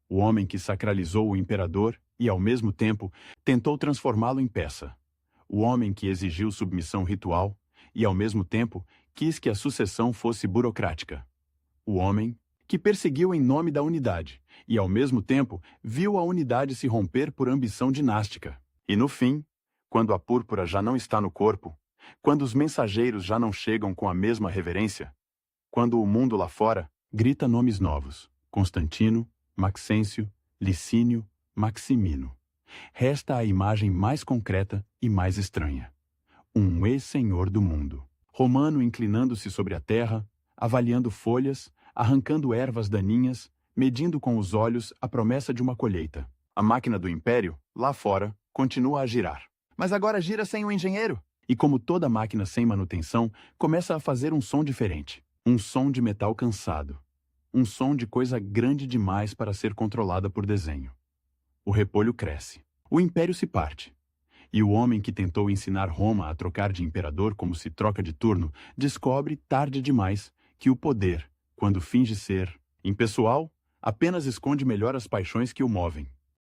O homem que sacralizou o imperador e, ao mesmo tempo, tentou transformá-lo em peça. O homem que exigiu submissão ritual e, ao mesmo tempo, quis que a sucessão fosse burocrática. O homem que perseguiu em nome da unidade e, ao mesmo tempo, viu a unidade se romper por ambição dinástica. E, no fim, quando a púrpura já não está no corpo, quando os mensageiros já não chegam com a mesma reverência, quando o mundo lá fora grita nomes novos: Constantino, Maxêncio, Licínio, Maximino. Resta a imagem mais concreta e mais estranha. Um ex-senhor do mundo. Romano inclinando-se sobre a terra, avaliando folhas, arrancando ervas daninhas, medindo com os olhos a promessa de uma colheita. A máquina do império, lá fora, continua a girar. Mas agora gira sem o engenheiro. E como toda máquina sem manutenção, começa a fazer um som diferente. Um som de metal cansado. Um som de coisa grande demais para ser controlada por desenho. O repolho cresce. O império se parte. E o homem que tentou ensinar Roma a trocar de imperador como se troca de turno, descobre, tarde demais, que o poder, quando finge ser impessoal, apenas esconde melhor as paixões que o movem.